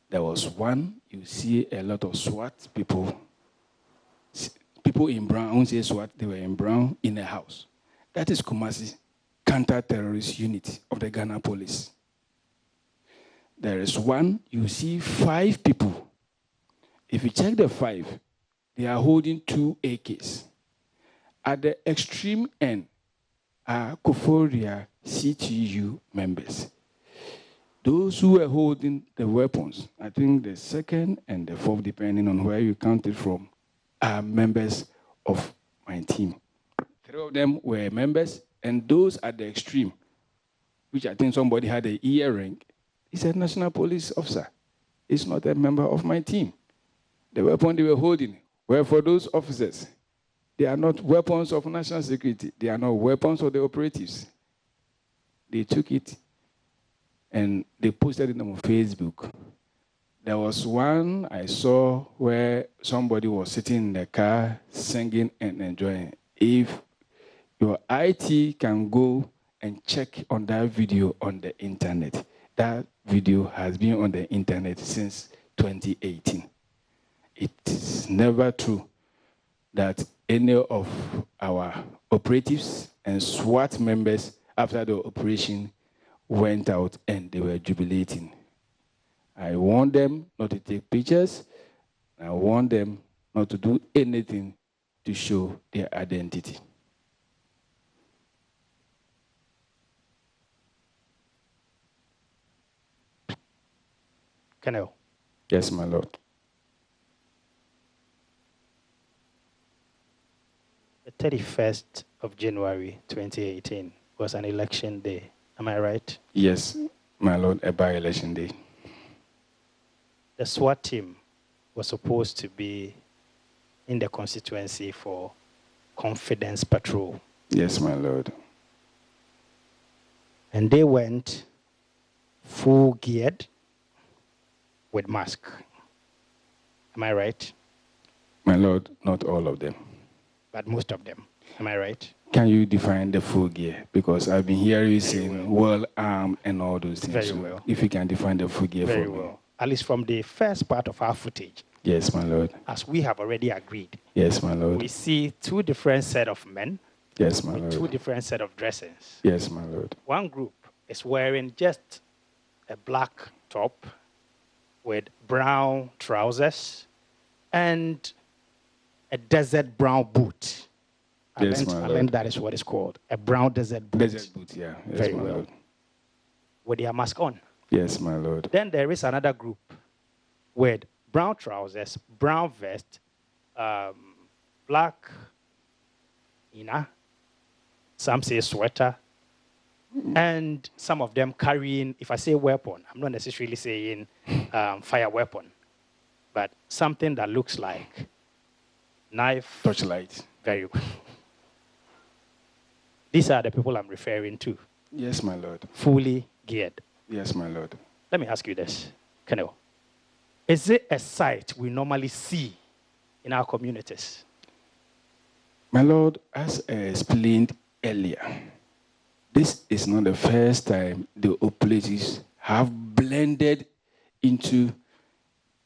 There was one, you see a lot of SWAT people. People in brown, I won't say SWAT, they were in brown in a house. That is Kumasi counter-terrorist unit of the Ghana police. There is one, you see 5 people. If you check the 5, they are holding 2 AKs. At the extreme end are Koforia CTU members. Those who were holding the weapons, I think the 2nd and the 4th, depending on where you count it from, are members of my team. 3 of them were members, and those at the extreme, which I think somebody had an earring, he's a national police officer. He's not a member of my team. The weapon they were holding were for those officers. They are not weapons of national security. They are not weapons of the operatives. They took it and they posted it on Facebook. There was one I saw where somebody was sitting in the car singing and enjoying. If your IT can go and check on that video on the internet, that video has been on the internet since 2018. It is never true that any of our operatives and SWAT members after the operation went out and they were jubilating. I want them not to take pictures. I want them not to do anything to show their identity. Colonel. Yes, my lord. The 31st of January 2018 was an election day. Am I right? Yes, my lord, a by-election day. The SWAT team was supposed to be in the constituency for confidence patrol. Yes, my lord. And they went full geared with mask. Am I right? My lord, not all of them. But most of them. Am I right? Can you define the full gear? Because I've been hearing you saying well armed and all those things. Very well. If you can define the full gear Very for me. well. At least from the first part of our footage. Yes, my lord. As we have already agreed. Yes, my lord. We see 2 different set of men. Yes, my with lord. 2 different set of dresses. Yes, my lord. One group is wearing just a black top with brown trousers and a desert brown boot. Yes, I learned that is what it's called. A brown desert boot. Desert boot, yeah. Yes, Very my well. lord. With their mask on. Yes, my lord. Then there is another group with brown trousers, brown vest, black inner, some say sweater, and some of them carrying, if I say weapon, I'm not necessarily saying fire weapon, but something that looks like knife. Torchlight. Very well. These are the people I'm referring to. Yes, my lord. Fully geared. Yes, my lord. Let me ask you this, Colonel. Is it a sight we normally see in our communities? My lord, as I explained earlier, this is not the first time the operatives have blended into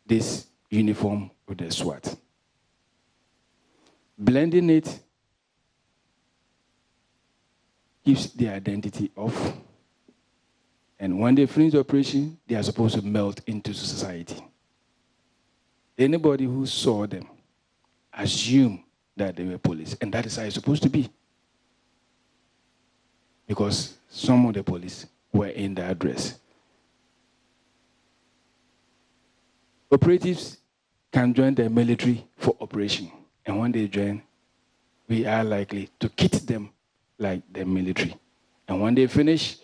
this uniform with the SWAT. Blending it gives the identity off. And when they finish the operation, they are supposed to melt into society. Anybody who saw them assumed that they were police, and that is how it's supposed to be. Because some of the police were in that dress. Operatives can join the military for operation, and when they join, we are likely to kit them like the military. And when they finish,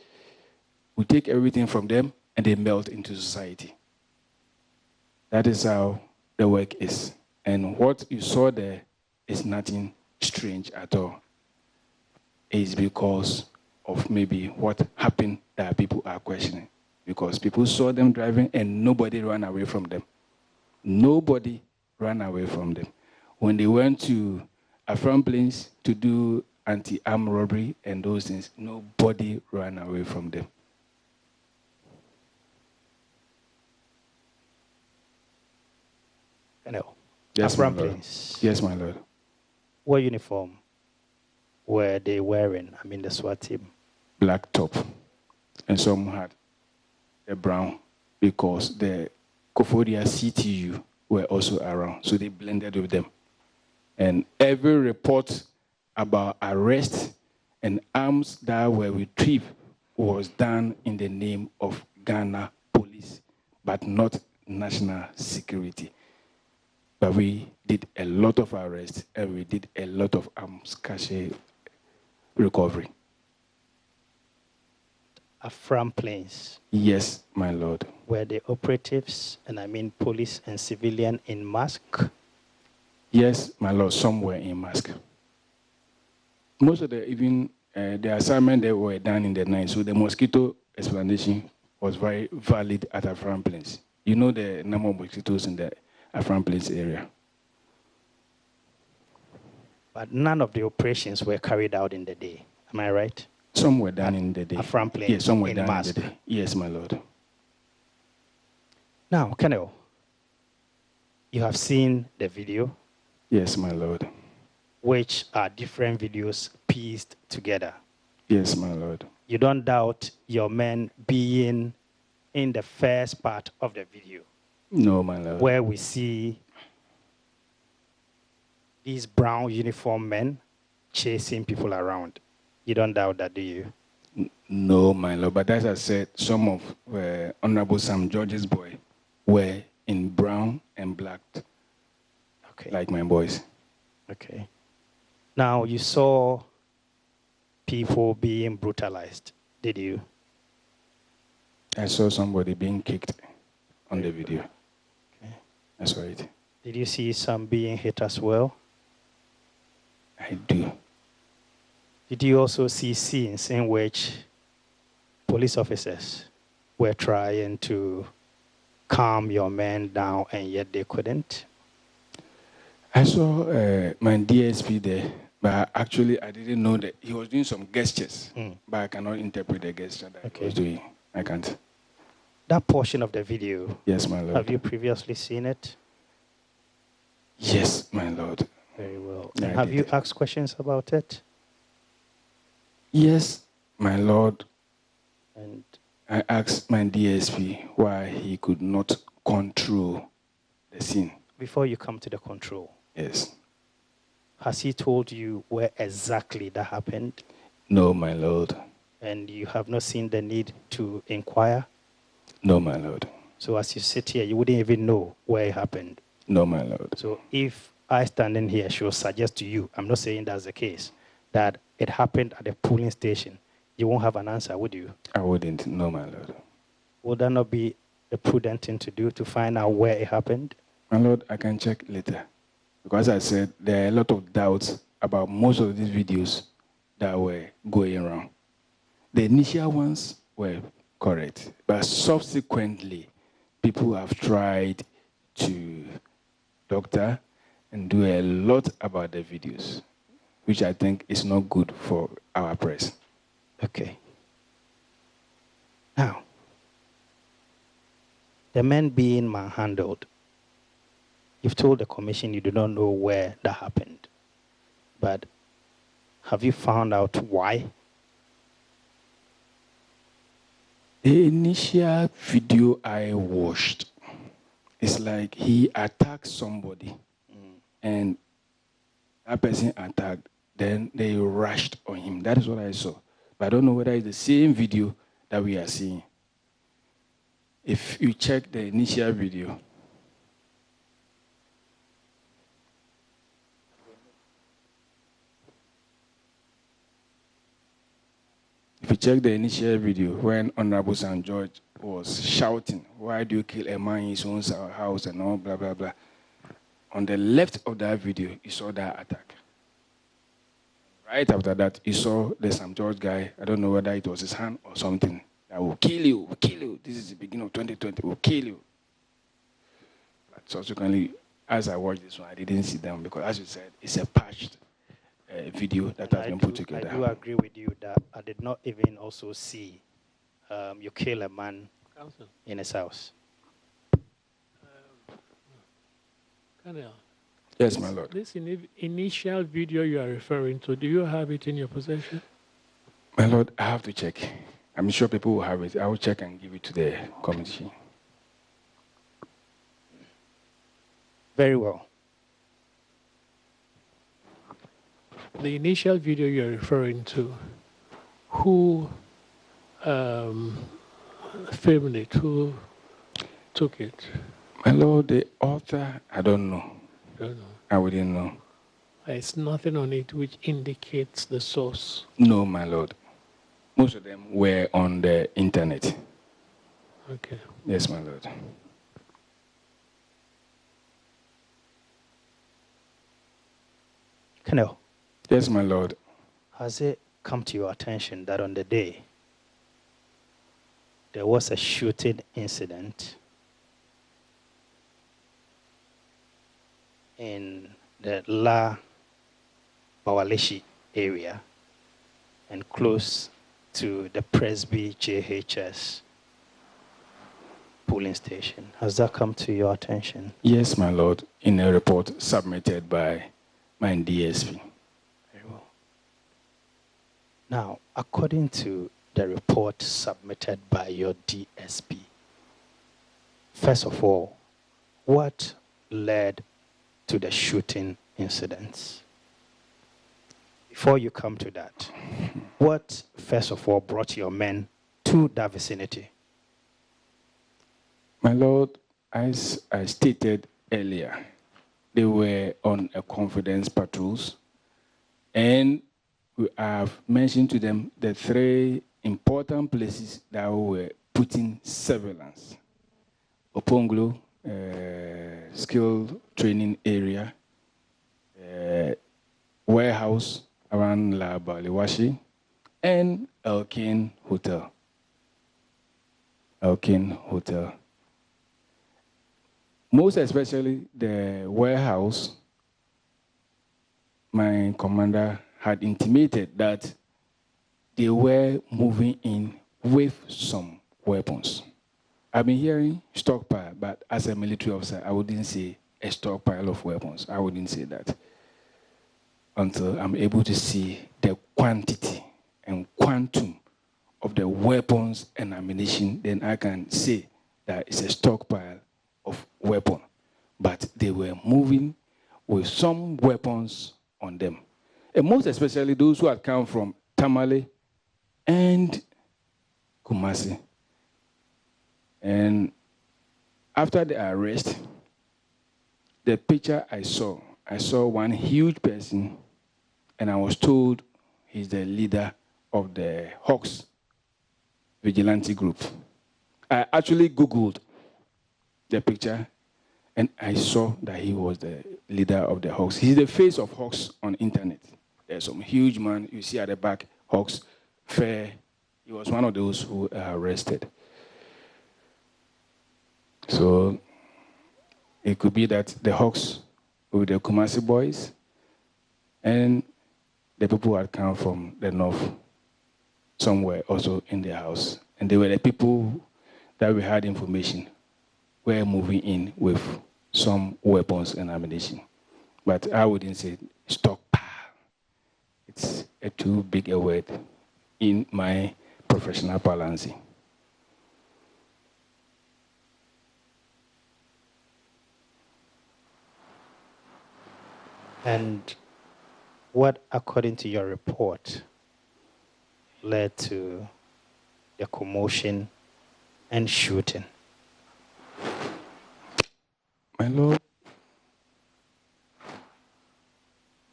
we take everything from them and they melt into society. That is how the work is. And what you saw there is nothing strange at all. It's because of maybe what happened that people are questioning. Because people saw them driving and nobody ran away from them. Nobody ran away from them. when they went to Afram Plains to do anti-armed robbery and those things, nobody ran away from them. No. Yes, my Afram Lord. Plains. Yes, my Lord. What uniform were they wearing? I mean, the SWAT team. Black top. And some had a brown because the Kofodia CTU were also around. So they blended with them. And every report about arrest and arms that were retrieved was done in the name of Ghana police, but not national security. But we did a lot of arrests and we did a lot of arms cache recovery. Afram Plains. Yes, my Lord. Were the operatives, and I mean police and civilian, in mask? Yes, my Lord, some were in mask. Most of the assignment they were done in the night, so the mosquito explanation was very valid at Afram Plains. You know the number of mosquitoes in the Afram Plains area. But none of the operations were carried out in the day. Am I right? Some were done in the day. Afram Plains. Yes, some were done mask. in the day. Yes, my Lord. Now, Colonel, you have seen the video. Yes, my Lord. Which are different videos pieced together. Yes, my Lord. You don't doubt your men being in the first part of the video. No, my Lord. Where we see these brown uniform men chasing people around. You don't doubt that, do you? No, my Lord. But as I said, some of Honorable Sam George's boy were in brown and black, okay, like my boys. Okay. Now, you saw people being brutalized, did you? I saw somebody being kicked on the video. Okay. I saw it. Did you see some being hit as well? I do. Did you also see scenes in which police officers were trying to calm your men down and yet they couldn't? I saw my DSP there, but actually I didn't know that he was doing some gestures, but I cannot interpret the gesture that he was doing. I can't. That portion of the video, yes, my Lord. Have you previously seen it? Yes, my Lord. Very well. Yeah, have you asked questions about it? Yes, my Lord. And I asked my DSP why he could not control the scene. Before you come to the control. Yes. Has he told you where exactly that happened? No, my Lord. And you have not seen the need to inquire? No, my Lord. So as you sit here, you wouldn't even know where it happened? No, my Lord. So if I standing here should suggest to you, I'm not saying that's the case, that it happened at the polling station, you won't have an answer, would you? I wouldn't. No, my Lord. Would that not be a prudent thing to do to find out where it happened? My Lord, I can check later. Because as I said, there are a lot of doubts about most of these videos that were going around. The initial ones were correct, but subsequently, people have tried to doctor and do a lot about the videos, which I think is not good for our press. Okay. Now, the men being manhandled, you've told the commission you do not know where that happened. But have you found out why? The initial video I watched, it's like he attacked somebody and that person attacked, then they rushed on him. That is what I saw. But I don't know whether it's the same video that we are seeing. If you check the initial video, if you check the initial video when Honorable St. George was shouting, why do you kill a man in his own house and all, blah, blah, blah. On the left of that video, you saw that attack. Right after that, you saw the St. George guy, I don't know whether it was his hand or something, that will kill you, will kill you. This is the beginning of 2020, will kill you. But subsequently, as I watched this one, I didn't see them because, as you said, it's a patched video that has been put together. I do agree with you that I did not even also see you kill a man in his house. Colonel. Yes, my lord. This initial video you are referring to, do you have it in your possession? My lord, I have to check. I'm sure people will have it. I will check and give it to the committee. Very well. The initial video you're referring to, who filmed it? Who took it? My lord, the author, I don't know. Don't know. I wouldn't know. There's nothing on it which indicates the source. No, my lord. Most of them were on the internet. Okay. Yes, my lord. Colonel. Yes, my lord. Has it come to your attention that on the day there was a shooting incident in the La Bawaleshi area and close to the Presby JHS polling station? Has that come to your attention? Yes, my lord, in a report submitted by my DSP. Very well. Now, according to the report submitted by your DSP, first of all, what led to the shooting incidents? Before you come to that, what, first of all, brought your men to that vicinity? My lord, as I stated earlier, they were on a confidence patrols, and we have mentioned to them the 3 important places that we were putting surveillance. Oponglo, skill training area, warehouse around La Baliwashi, and Elkin Hotel. Elkin Hotel. Most especially the warehouse, my commander had intimated that they were moving in with some weapons. I've been hearing stockpile, but as a military officer, I wouldn't say a stockpile of weapons. I wouldn't say that until I'm able to see the quantity and quantum of the weapons and ammunition. Then I can say that it's a stockpile of weapon. But they were moving with some weapons on them. And most especially those who had come from Tamale and Kumasi. And after the arrest, the picture I saw one huge person, and I was told he's the leader of the Hawks vigilante group. I actually Googled the picture, and I saw that he was the leader of the Hawks. He's the face of Hawks on internet. There's some huge man you see at the back, Hawks, fair. He was one of those who are arrested. So it could be that the Hawks with the Kumasi boys and the people who had come from the north somewhere also in their house. And they were the people that we had information were moving in with some weapons and ammunition. But I wouldn't say stockpile. It's a too big a word in my professional parlance. And what, according to your report, led to the commotion and shooting? My lord,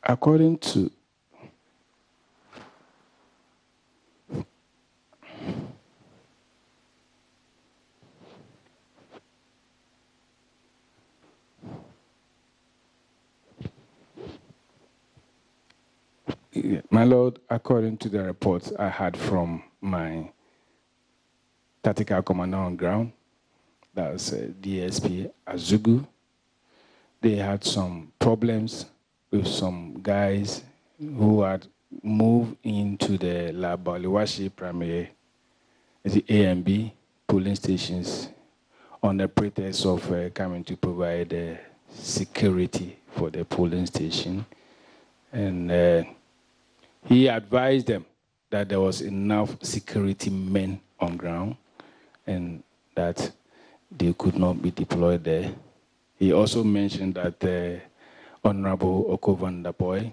according to my lord, according to the reports I had from my tactical commander on ground, that's DSP Azugu, they had some problems with some guys who had moved into the Labaliwashi primary, the A and B polling stations on the pretext of coming to provide security for the polling station. And he advised them that there was enough security men on ground and that they could not be deployed there. He also mentioned that Honorable Okovandapoy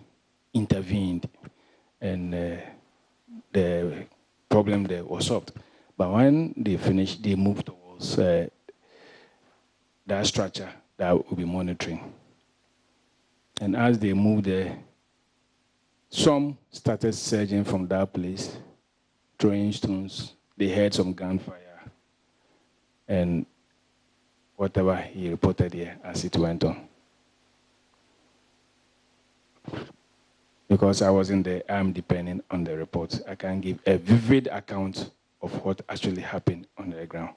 intervened and the problem there was solved. But when they finished, they moved towards that structure that will be monitoring. And as they moved there, some started surging from that place, throwing stones. They heard some gunfire and whatever he reported here as it went on. Because I wasn't there, I'm depending on the report. I can give a vivid account of what actually happened on the ground.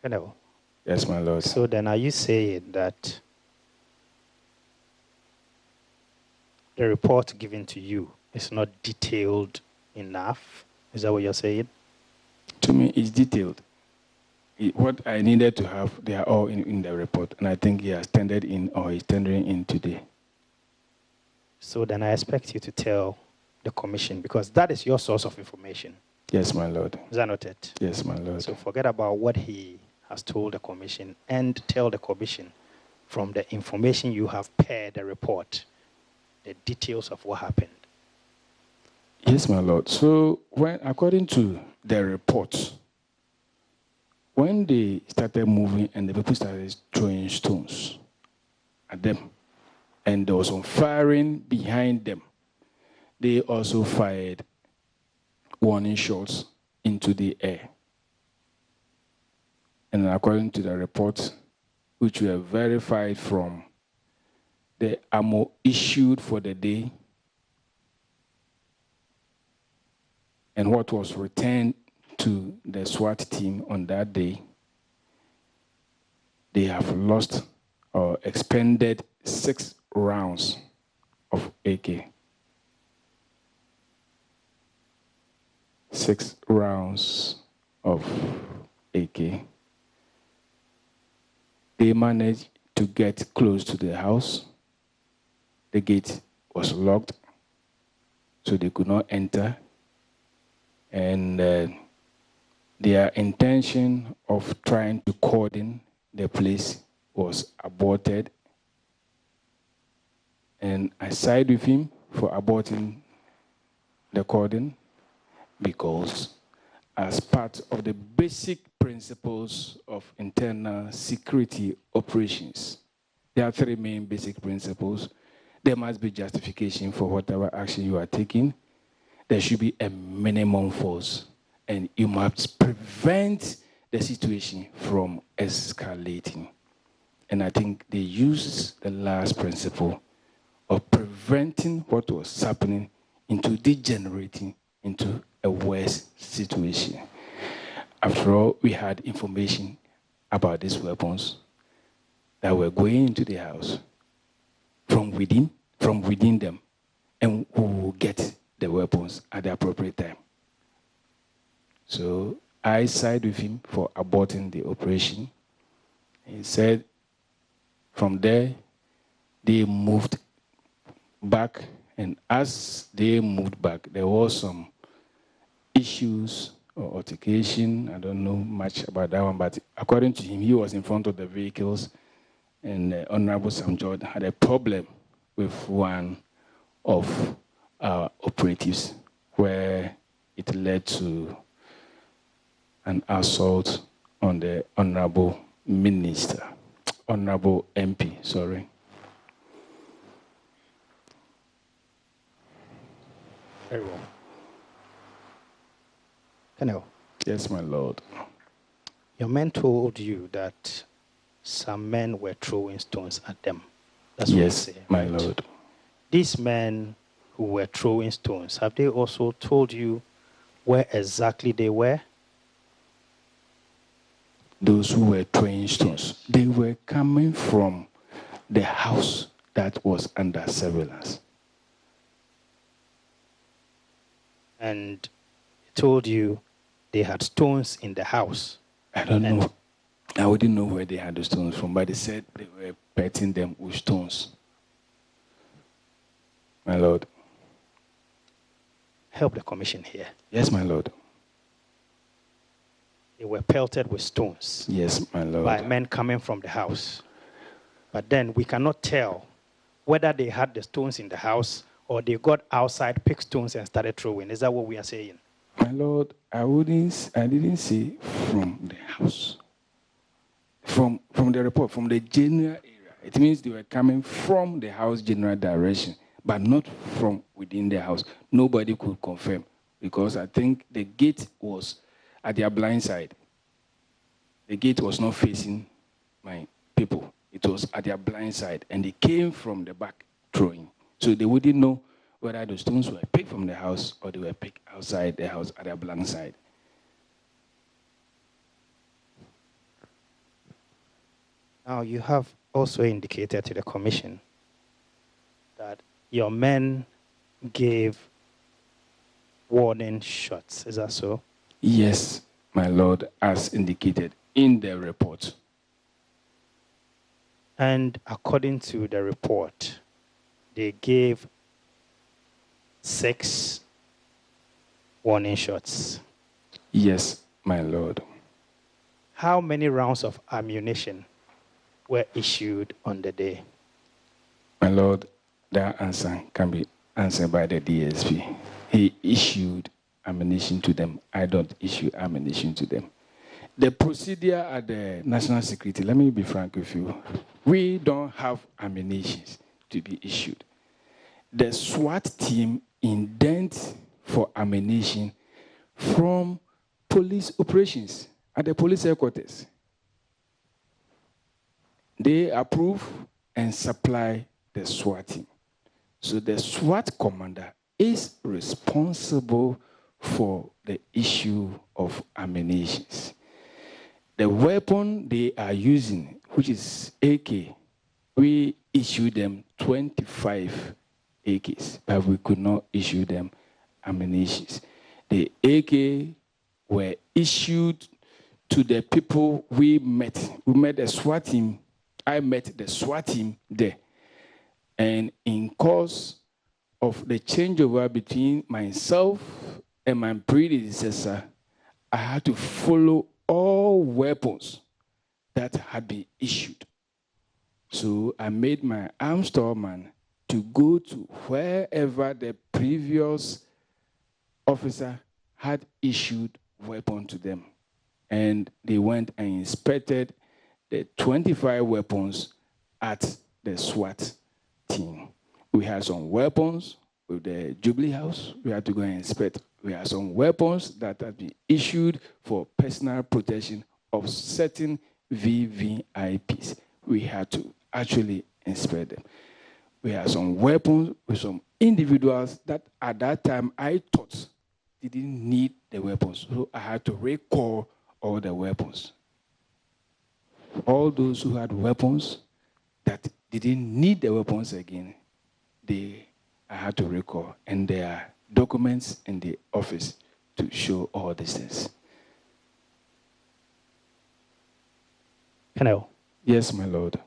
Hello. Yes, my lord. So then are you saying that the report given to you is not detailed enough? Is that what you're saying? To me, it's detailed. What I needed to have, they are all in the report. And I think he has tendered in or he's tendering in today. So then I expect you to tell the commission, because that is your source of information. Yes, my lord. Is that not it? Yes, my lord. So forget about what he has told the commission and tell the commission from the information you have per the report, the details of what happened. Yes, my lord. So according to the report, when they started moving and the people started throwing stones at them, and there was some firing behind them, they also fired warning shots into the air. And according to the report, which were verified from the ammo issued for the day and what was returned to the SWAT team on that day, they have lost or expended 6 rounds of AK. 6 rounds of AK. They managed to get close to the house. The gate was locked, so they could not enter. And their intention of trying to cordon the place was aborted. And I side with him for aborting the cordon because as part of the basic principles of internal security operations, there are 3 main basic principles. There must be justification for whatever action you are taking. There should be a minimum force, and you must prevent the situation from escalating. And I think they used the last principle of preventing what was happening into degenerating into a worse situation. After all, we had information about these weapons that were going into the house from within them, and we will get the weapons at the appropriate time. So I side with him for aborting the operation. He said from there, they moved back, and as they moved back, there was some issues or altercation. I don't know much about that one, but according to him, he was in front of the vehicles, and Honorable Sam George had a problem with one of our operatives where it led to an assault on the Honorable Minister, Honorable MP, sorry. Very well. Hello. Yes, my lord. Your men told you that some men were throwing stones at them. That's what yes, you say, my right? lord. These men who were throwing stones, have they also told you where exactly they were? those who were throwing stones, they were coming from the house that was under surveillance. And told you they had stones in the house. I don't know. I wouldn't know where they had the stones from, but they said they were pelting them with stones. My Lord. Help the commission here. Yes, my Lord. They were pelted with stones. Yes, my Lord. By men coming from the house. But then we cannot tell whether they had the stones in the house or they got outside, picked stones, and started throwing. Is that what we are saying? My Lord, I didn't say from the house. From the report, from the general area. It means they were coming from the house general direction, but not from within the house. Nobody could confirm, because I think the gate was at their blind side. The gate was not facing my people. It was at their blind side, and they came from the back throwing. So they wouldn't know whether the stones were picked from the house or they were picked outside the house at their blind side. Now, you have also indicated to the commission that your men gave warning shots. Is that so? Yes, my Lord, as indicated in the report. And according to the report, they gave 6 warning shots. Yes, my Lord. How many rounds of ammunition were issued on the day? My Lord, that answer can be answered by the DSP. He issued ammunition to them. I don't issue ammunition to them. The procedure at the National Security, let me be frank with you, we don't have ammunition to be issued. The SWAT team indent for ammunition from police operations at the police headquarters. They approve and supply the SWAT team. So the SWAT commander is responsible for the issue of ammunition. The weapon they are using, which is AK, we issued them 25 AKs, but we could not issue them ammunition. The AK were issued to the people we met. We met the SWAT team. I met the SWAT team there. And in course of the changeover between myself and my predecessor, I had to follow all weapons that had been issued. So I made my arm storeman to go to wherever the previous officer had issued weapon to them. And they went and inspected the 25 weapons at the SWAT team. We had some weapons with the Jubilee House. We had to go and inspect. We had some weapons that had been issued for personal protection of certain VVIPs. We had to actually inspect them. We had some weapons with some individuals that at that time I thought didn't need the weapons. So I had to recall all the weapons. All those who had weapons that didn't need the weapons again, I had to recall. And there are documents in the office to show all these things. Hello. Yes, my Lord.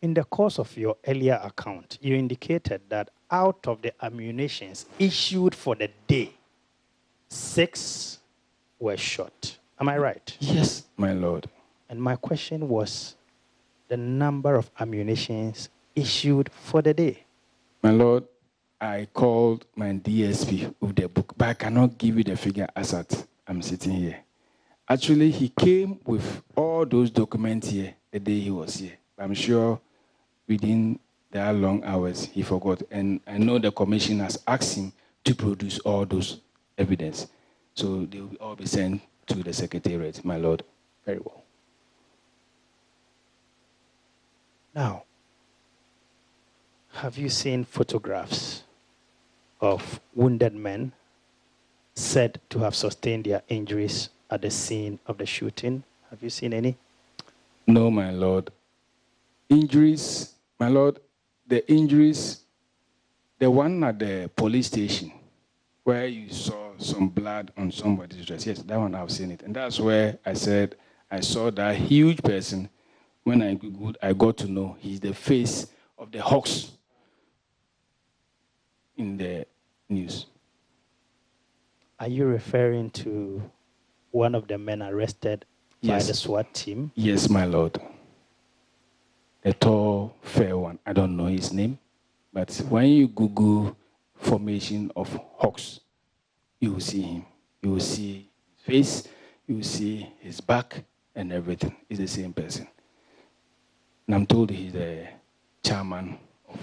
In the course of your earlier account, you indicated that out of the ammunitions issued for the day, 6 were shot. Am I right? Yes, my Lord. And my question was the number of ammunitions issued for the day. My Lord, I called my DSP with the book, but I cannot give you the figure as I'm sitting here. Actually, he came with all those documents here the day he was here. I'm sure within their long hours, he forgot. And I know the commission has asked him to produce all those evidence. So they will all be sent to the Secretariat, my Lord. Very well. Now, have you seen photographs of wounded men said to have sustained their injuries at the scene of the shooting? Have you seen any? No, my Lord. Injuries, my Lord, the injuries, the one at the police station where you saw some blood on somebody's dress. Yes, that one I've seen it. And that's where I said I saw that huge person. When I Googled, I got to know he's the face of the Hawks in the news. Are you referring to one of the men arrested by the SWAT team? Yes, my Lord. The tall, fair one. I don't know his name. But when you Google formation of Hawks, you will see him. You will see his face, you will see his back and everything. It's the same person. And I'm told he's the chairman of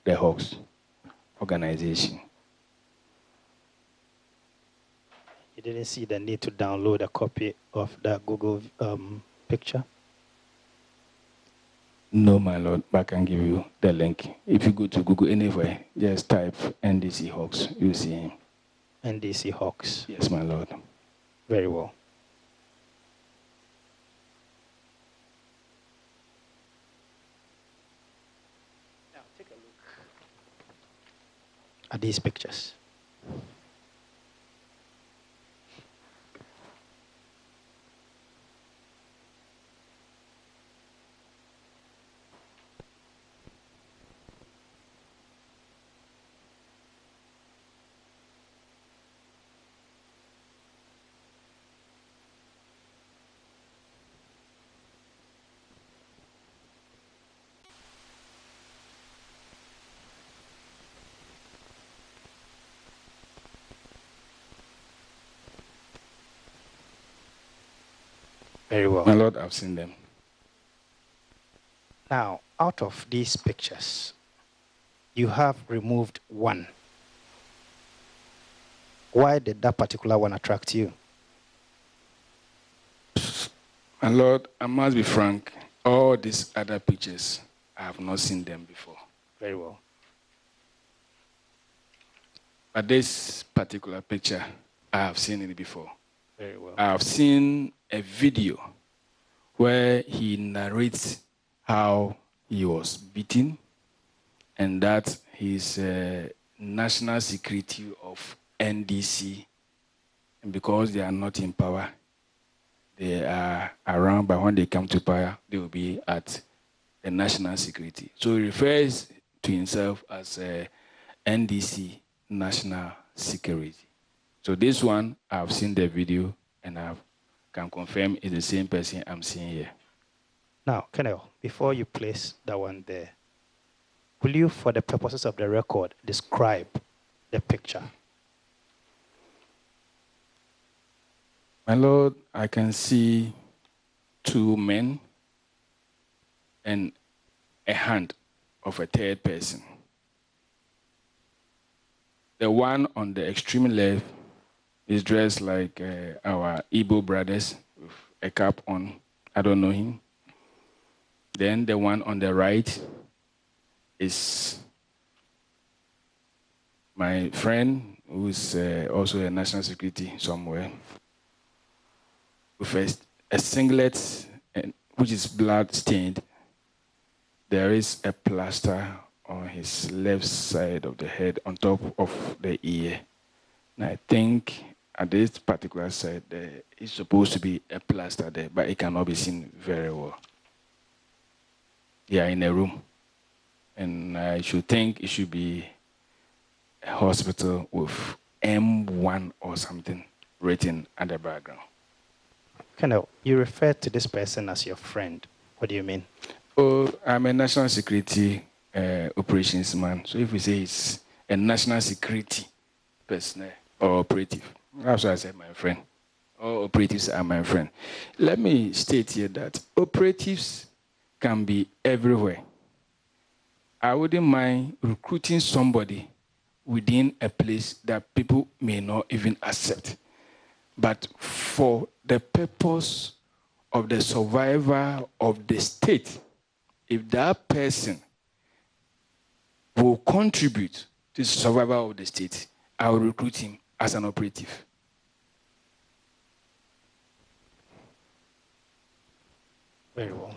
the Hawks organization. You didn't see the need to download a copy of the Google picture? No, my Lord, but I can give you the link. If you go to Google anywhere, just type NDC Hawks, you'll see him. NDC Hawks. Yes, my Lord. Very well. Now take a look at these pictures. Very well. My Lord, I've seen them. Now, out of these pictures, you have removed one. Why did that particular one attract you? My Lord, I must be frank. All these other pictures, I have not seen them before. Very well. But this particular picture, I have seen it before. Very well. I have seen a video where he narrates how he was beaten and that he's national security of NDC. And because they are not in power, they are around, but when they come to power, they will be at the national security. So he refers to himself as NDC, national security. So this one, I've seen the video and I can confirm it's the same person I'm seeing here. Now, Colonel, before you place that one there, will you, for the purposes of the record, describe the picture? My Lord, I can see two men and a hand of a third person. The one on the extreme left is dressed like our Igbo brothers with a cap on. I don't know him. Then the one on the right is my friend who is also a national security somewhere with a singlet which is blood stained. There is a plaster on his left side of the head on top of the ear. And I think at this particular side there is supposed to be a plaster there, but it cannot be seen very well. They are in a room. And I should think it should be a hospital with M1 or something written at the background. Colonel, you refer to this person as your friend. What do you mean? Oh, I'm a national security operations man. So if we say it's a national security person or operative, that's why I said my friend. All operatives are my friend. Let me state here that operatives can be everywhere. I wouldn't mind recruiting somebody within a place that people may not even accept. But for the purpose of the survival of the state, if that person will contribute to the survival of the state, I will recruit him as an operative. Very well.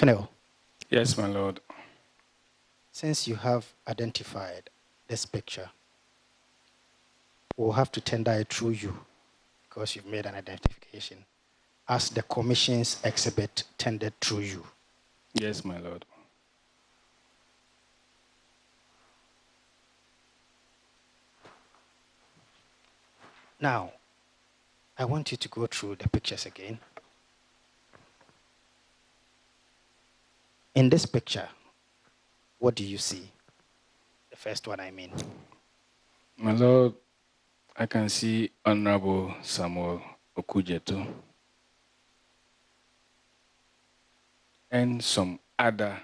Colonel. Yes, my lord. Since you have identified this picture, we'll have to tender it through you because you've made an identification as the commission's exhibit tendered through you. Yes, my lord. Now, I want you to go through the pictures again. In this picture, what do you see? The first one, I mean. My lord, I can see Honorable Samuel Okujeto and some other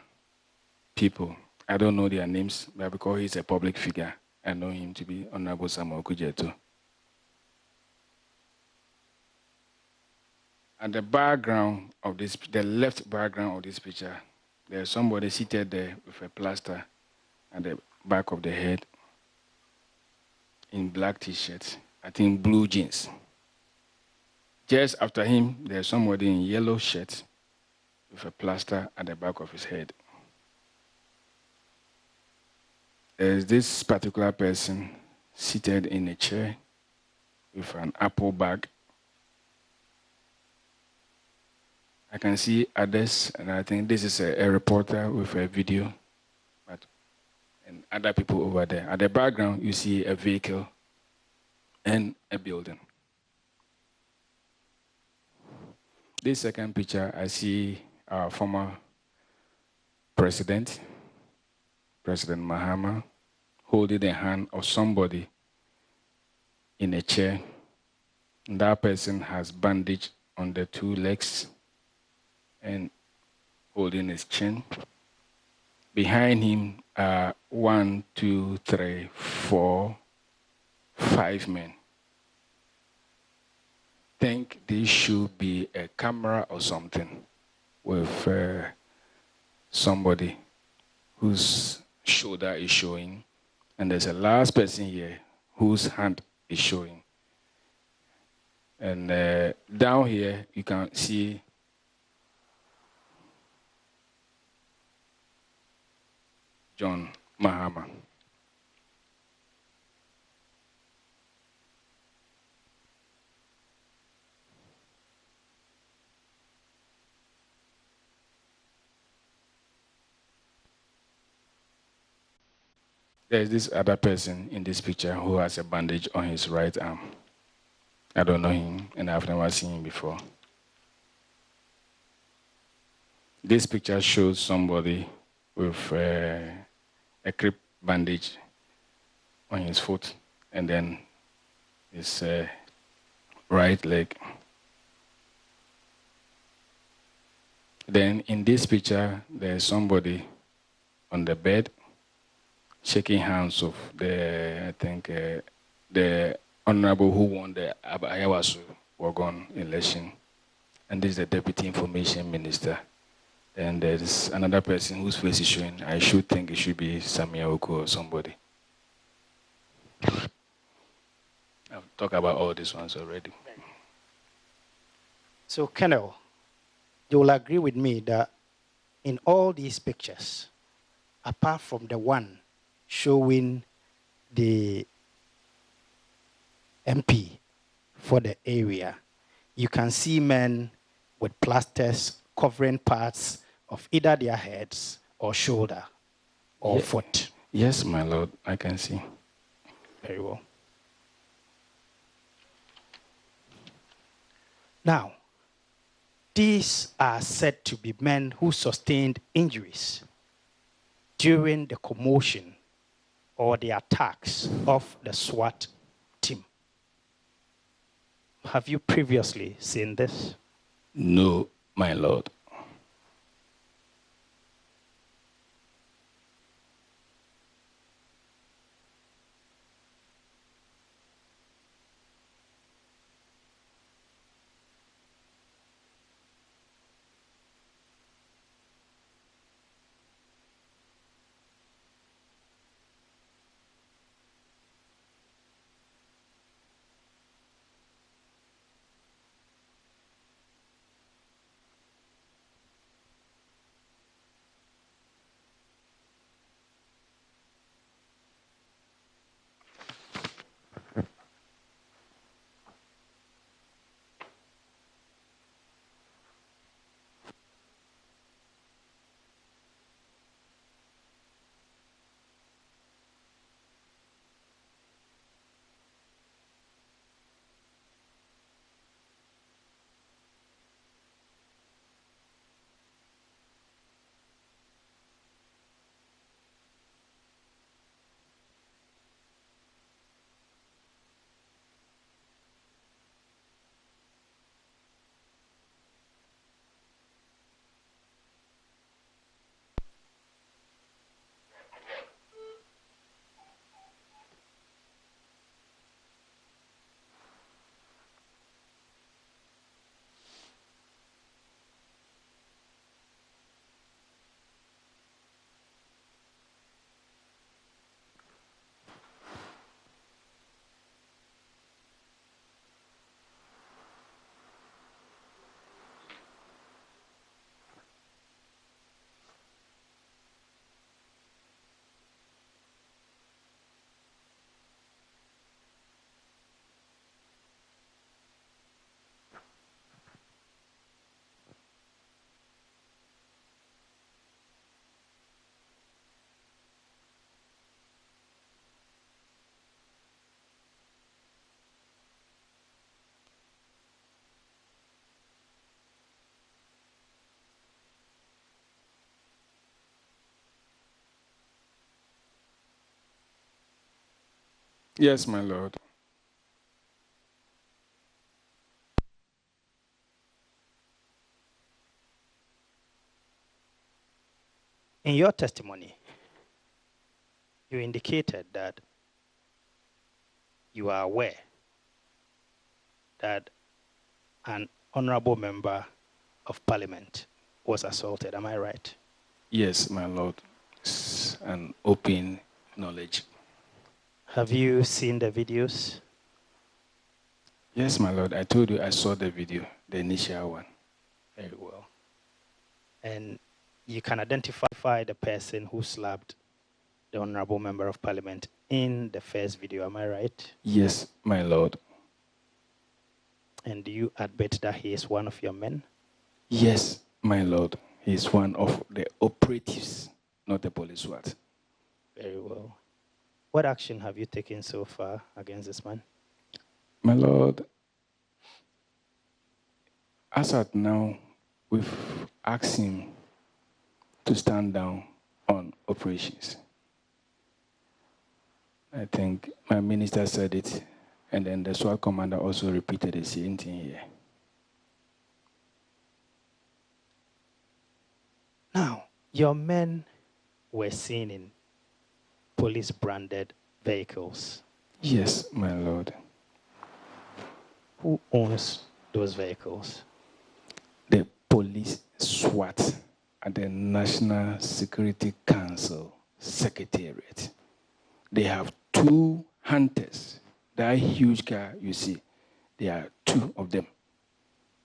people. I don't know their names, but because he's a public figure, I know him to be Honorable Samuel Okujeto. At the background of this, the left background of this picture, there's somebody seated there with a plaster at the back of the head in black t-shirt, I think blue jeans. Just after him, there's somebody in yellow shirt with a plaster at the back of his head. There's this particular person seated in a chair with an apple bag. I can see others, and I think this is a reporter with a video, and other people over there. At the background, you see a vehicle and a building. This second picture, I see our former president, President Mahama, holding the hand of somebody in a chair. And that person has bandage on the two legs and holding his chin. Behind him are 1, 2, 3, 4, 5 men. Think this should be a camera or something with somebody whose shoulder is showing, and there's a last person here whose hand is showing. And down here you can see John Mahama. There's this other person in this picture who has a bandage on his right arm. I don't know him, and I've never seen him before. This picture shows somebody with a crepe bandage on his foot, and then his right leg. Then in this picture, there's somebody on the bed shaking hands of the, I think, the honorable who won the A.W.W Wagon election. And this is the Deputy Information Minister. And there's another person whose face is showing. I should think it should be Samia Oko or somebody. I've talked about all these ones already. So, Colonel, you will agree with me that in all these pictures, apart from the one showing the MP for the area, you can see men with plasters covering parts of either their heads or shoulder or foot. Yes, my lord, I can see. Very well. Now, these are said to be men who sustained injuries during the commotion or the attacks of the SWAT team. Have you previously seen this? No, my lord. Yes, my lord. In your testimony, you indicated that you are aware that an honorable member of parliament was assaulted. Am I right? Yes, my lord. It's an open knowledge. Have you seen the videos? Yes, my lord. I told you I saw the video, the initial one. Very well. And you can identify the person who slapped the honorable member of parliament in the first video. Am I right? Yes, my lord. And do you admit that he is one of your men? Yes, my lord. He is one of the operatives, not the police SWAT. Very well. What action have you taken so far against this man? My lord, as at now, we've asked him to stand down on operations. I think my minister said it, and then the SWAT commander also repeated the same thing here. Now, your men were seen in police-branded vehicles. Yes, my lord. Who owns those vehicles? The police SWAT at the National Security Council Secretariat. They have 2 hunters. That huge car you see, there are 2 of them.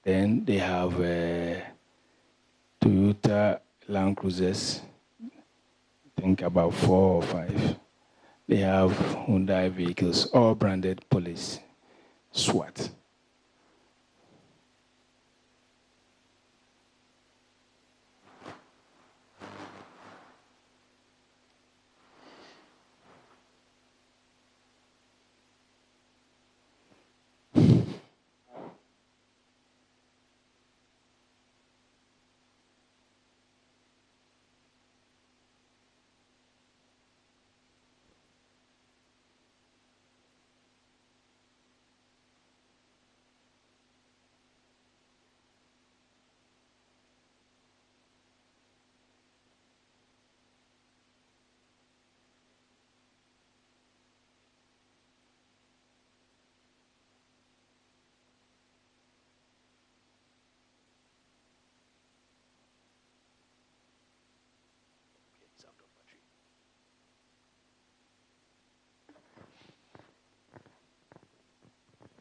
Then they have Toyota Land Cruisers, I think about 4 or 5. They have Hyundai vehicles, all branded police SWAT.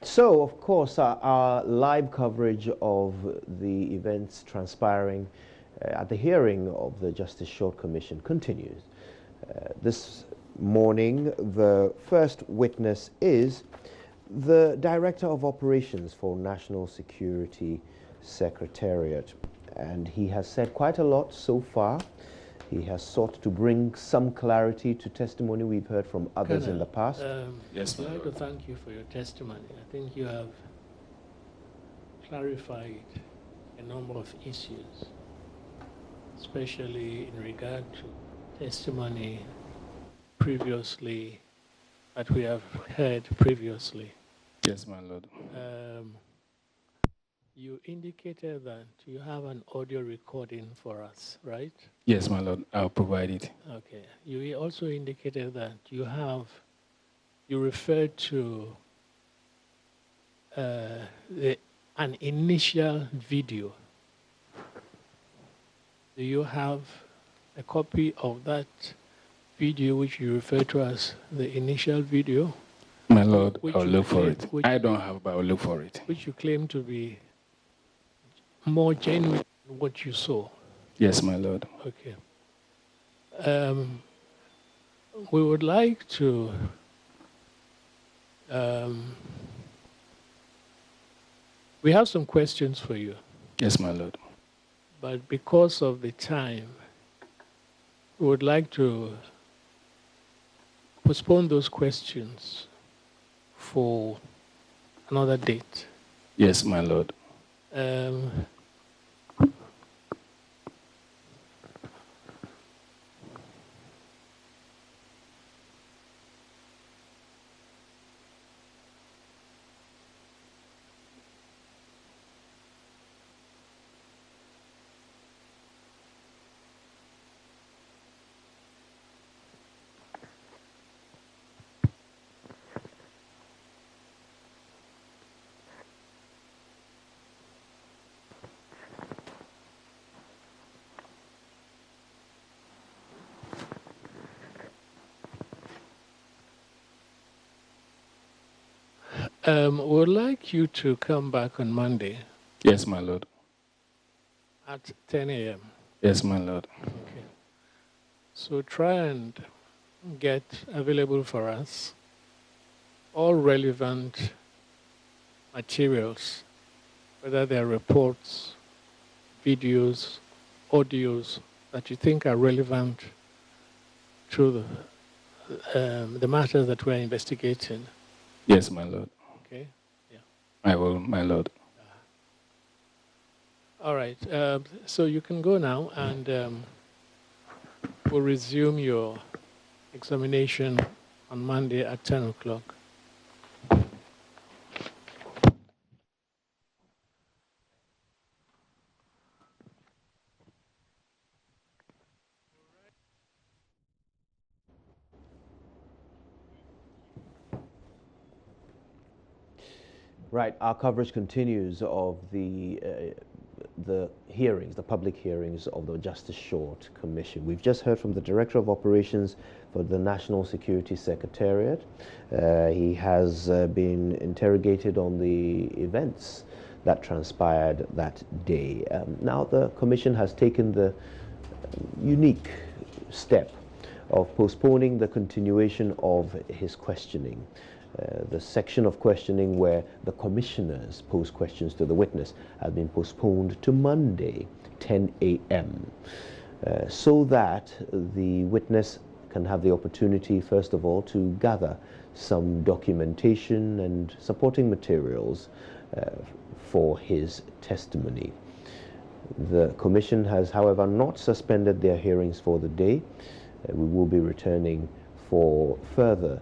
So, of course, our live coverage of the events transpiring at the hearing of the Justice Short Commission continues. This morning, the first witness is the Director of Operations for National Security Secretariat, and he has said quite a lot so far. He has sought to bring some clarity to testimony we've heard from others in the past. Yes, I'd like to thank you for your testimony. I think you have clarified a number of issues, especially in regard to testimony previously that we have heard previously. Yes, my lord. You indicated that you have an audio recording for us, right? Yes, my lord. I'll provide it. Okay. You also indicated that you referred to an initial video. Do you have a copy of that video which you refer to as the initial video? My lord, I'll look for it. I don't have, but I'll look for it. Which you claim to be more genuine than what you saw. Yes, my lord. Okay. We would like to we have some questions for you. Yes, my lord. But because of the time, we would like to postpone those questions for another date. Yes, my lord. Would like you to come back on Monday Yes, my Lord. at 10 a.m. Yes, my Lord. Okay. So try and get available for us all relevant materials, whether they're reports, videos, audios that you think are relevant to the matters that we're investigating. Yes, my Lord. Okay? Yeah. I will, my Lord. All right. So you can go now, and we'll resume your examination on Monday at 10 o'clock. Right, our coverage continues of the hearings, the public hearings of the Justice Short Commission. We've just heard from the Director of Operations for the National Security Secretariat. He has been interrogated on the events that transpired that day. Now the Commission has taken the unique step of postponing the continuation of his questioning. The section of questioning where the commissioners pose questions to the witness has been postponed to Monday, 10 a.m., so that the witness can have the opportunity, first of all, to gather some documentation and supporting materials for his testimony. The Commission has, however, not suspended their hearings for the day. We will be returning for further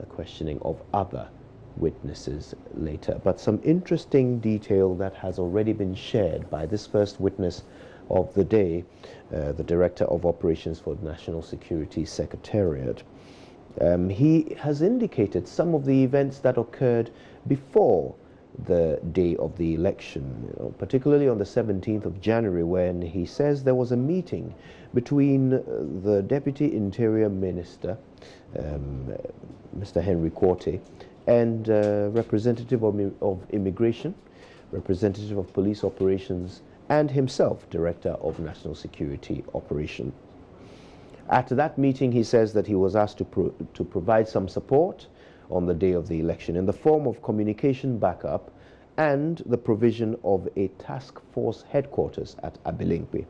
questioning of other witnesses later. But some interesting detail that has already been shared by this first witness of the day, the Director of Operations for the National Security Secretariat. He has indicated some of the events that occurred before the day of the election, particularly on the 17th of January, when he says there was a meeting between the Deputy Interior Minister, Mr. Henry Quartey, and representative of Immigration, representative of Police Operations, and himself, Director of National Security Operation. At that meeting, he says that he was asked to provide some support on the day of the election in the form of communication backup and the provision of a task force headquarters at Abilinkwe.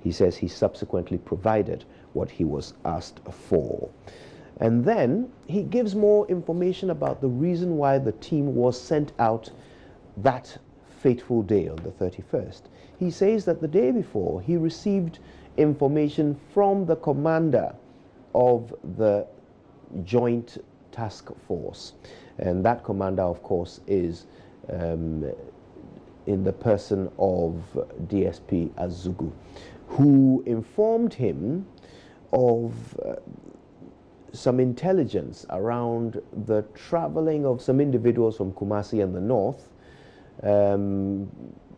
He says he subsequently provided what he was asked for. And then he gives more information about the reason why the team was sent out that fateful day on the 31st. He says that the day before he received information from the commander of the Joint Task Force, and that commander, of course, is in the person of DSP Azugu, who informed him of some intelligence around the traveling of some individuals from Kumasi and the north,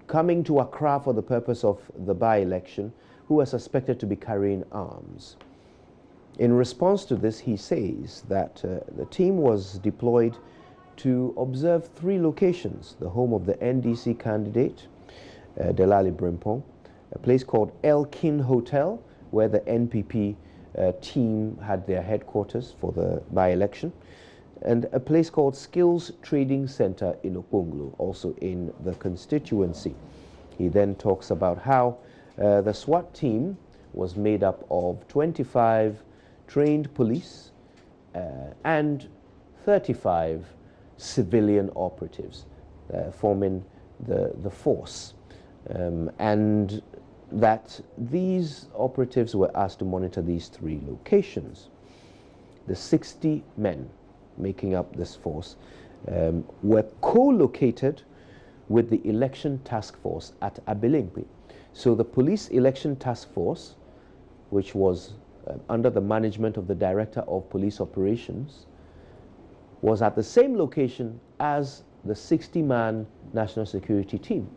coming to Accra for the purpose of the by-election, who are suspected to be carrying arms. In response to this, he says that the team was deployed to observe 3 locations: the home of the NDC candidate, Delali Brimpong, a place called Elkin Hotel, where the NPP team had their headquarters for the by-election, and a place called Skills Trading Center in Okonglu, also in the constituency. He then talks about how the SWAT team was made up of 25 trained police and 35 civilian operatives forming the force, and that these operatives were asked to monitor these 3 locations. The 60 men making up this force were co-located with the election task force at Abilinkwe. So the police election task force, which was under the management of the Director of Police Operations, was at the same location as the 60-man national security team.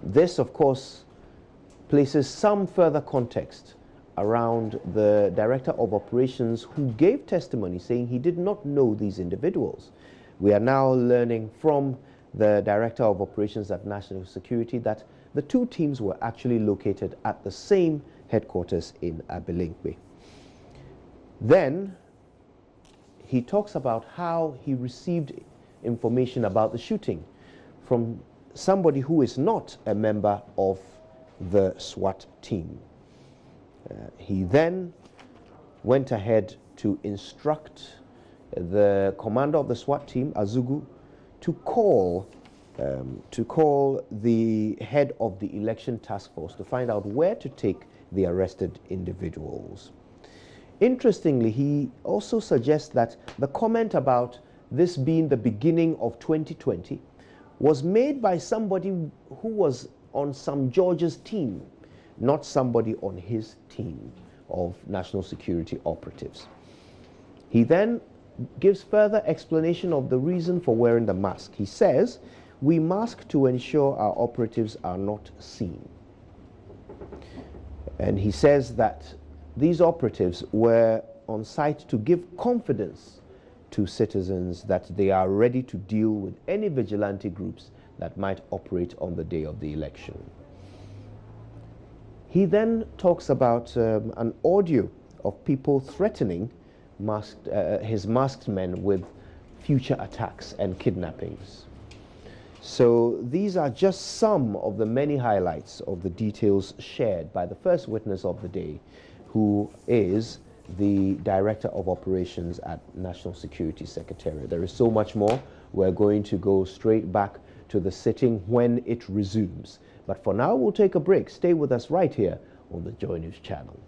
This, of course, places some further context around the Director of Operations who gave testimony saying he did not know these individuals. We are now learning from the Director of Operations at National Security that the two teams were actually located at the same headquarters in Abilinkwe. Then he talks about how he received information about the shooting from somebody who is not a member of the SWAT team. He then went ahead to instruct the commander of the SWAT team, Azugu, to call the head of the election task force to find out where to take the arrested individuals. Interestingly, he also suggests that the comment about this being the beginning of 2020 was made by somebody who was on some George's team, not somebody on his team of national security operatives. He then gives further explanation of the reason for wearing the mask. He says, "We mask to ensure our operatives are not seen." And he says that these operatives were on site to give confidence to citizens that they are ready to deal with any vigilante groups that might operate on the day of the election. He then talks about an audio of people threatening his masked men with future attacks and kidnappings. So these are just some of the many highlights of the details shared by the first witness of the day, who is the Director of Operations at National Security Secretariat. There is so much more. We're going to go straight back to the sitting when it resumes. But for now, we'll take a break. Stay with us right here on the JoyNews channel.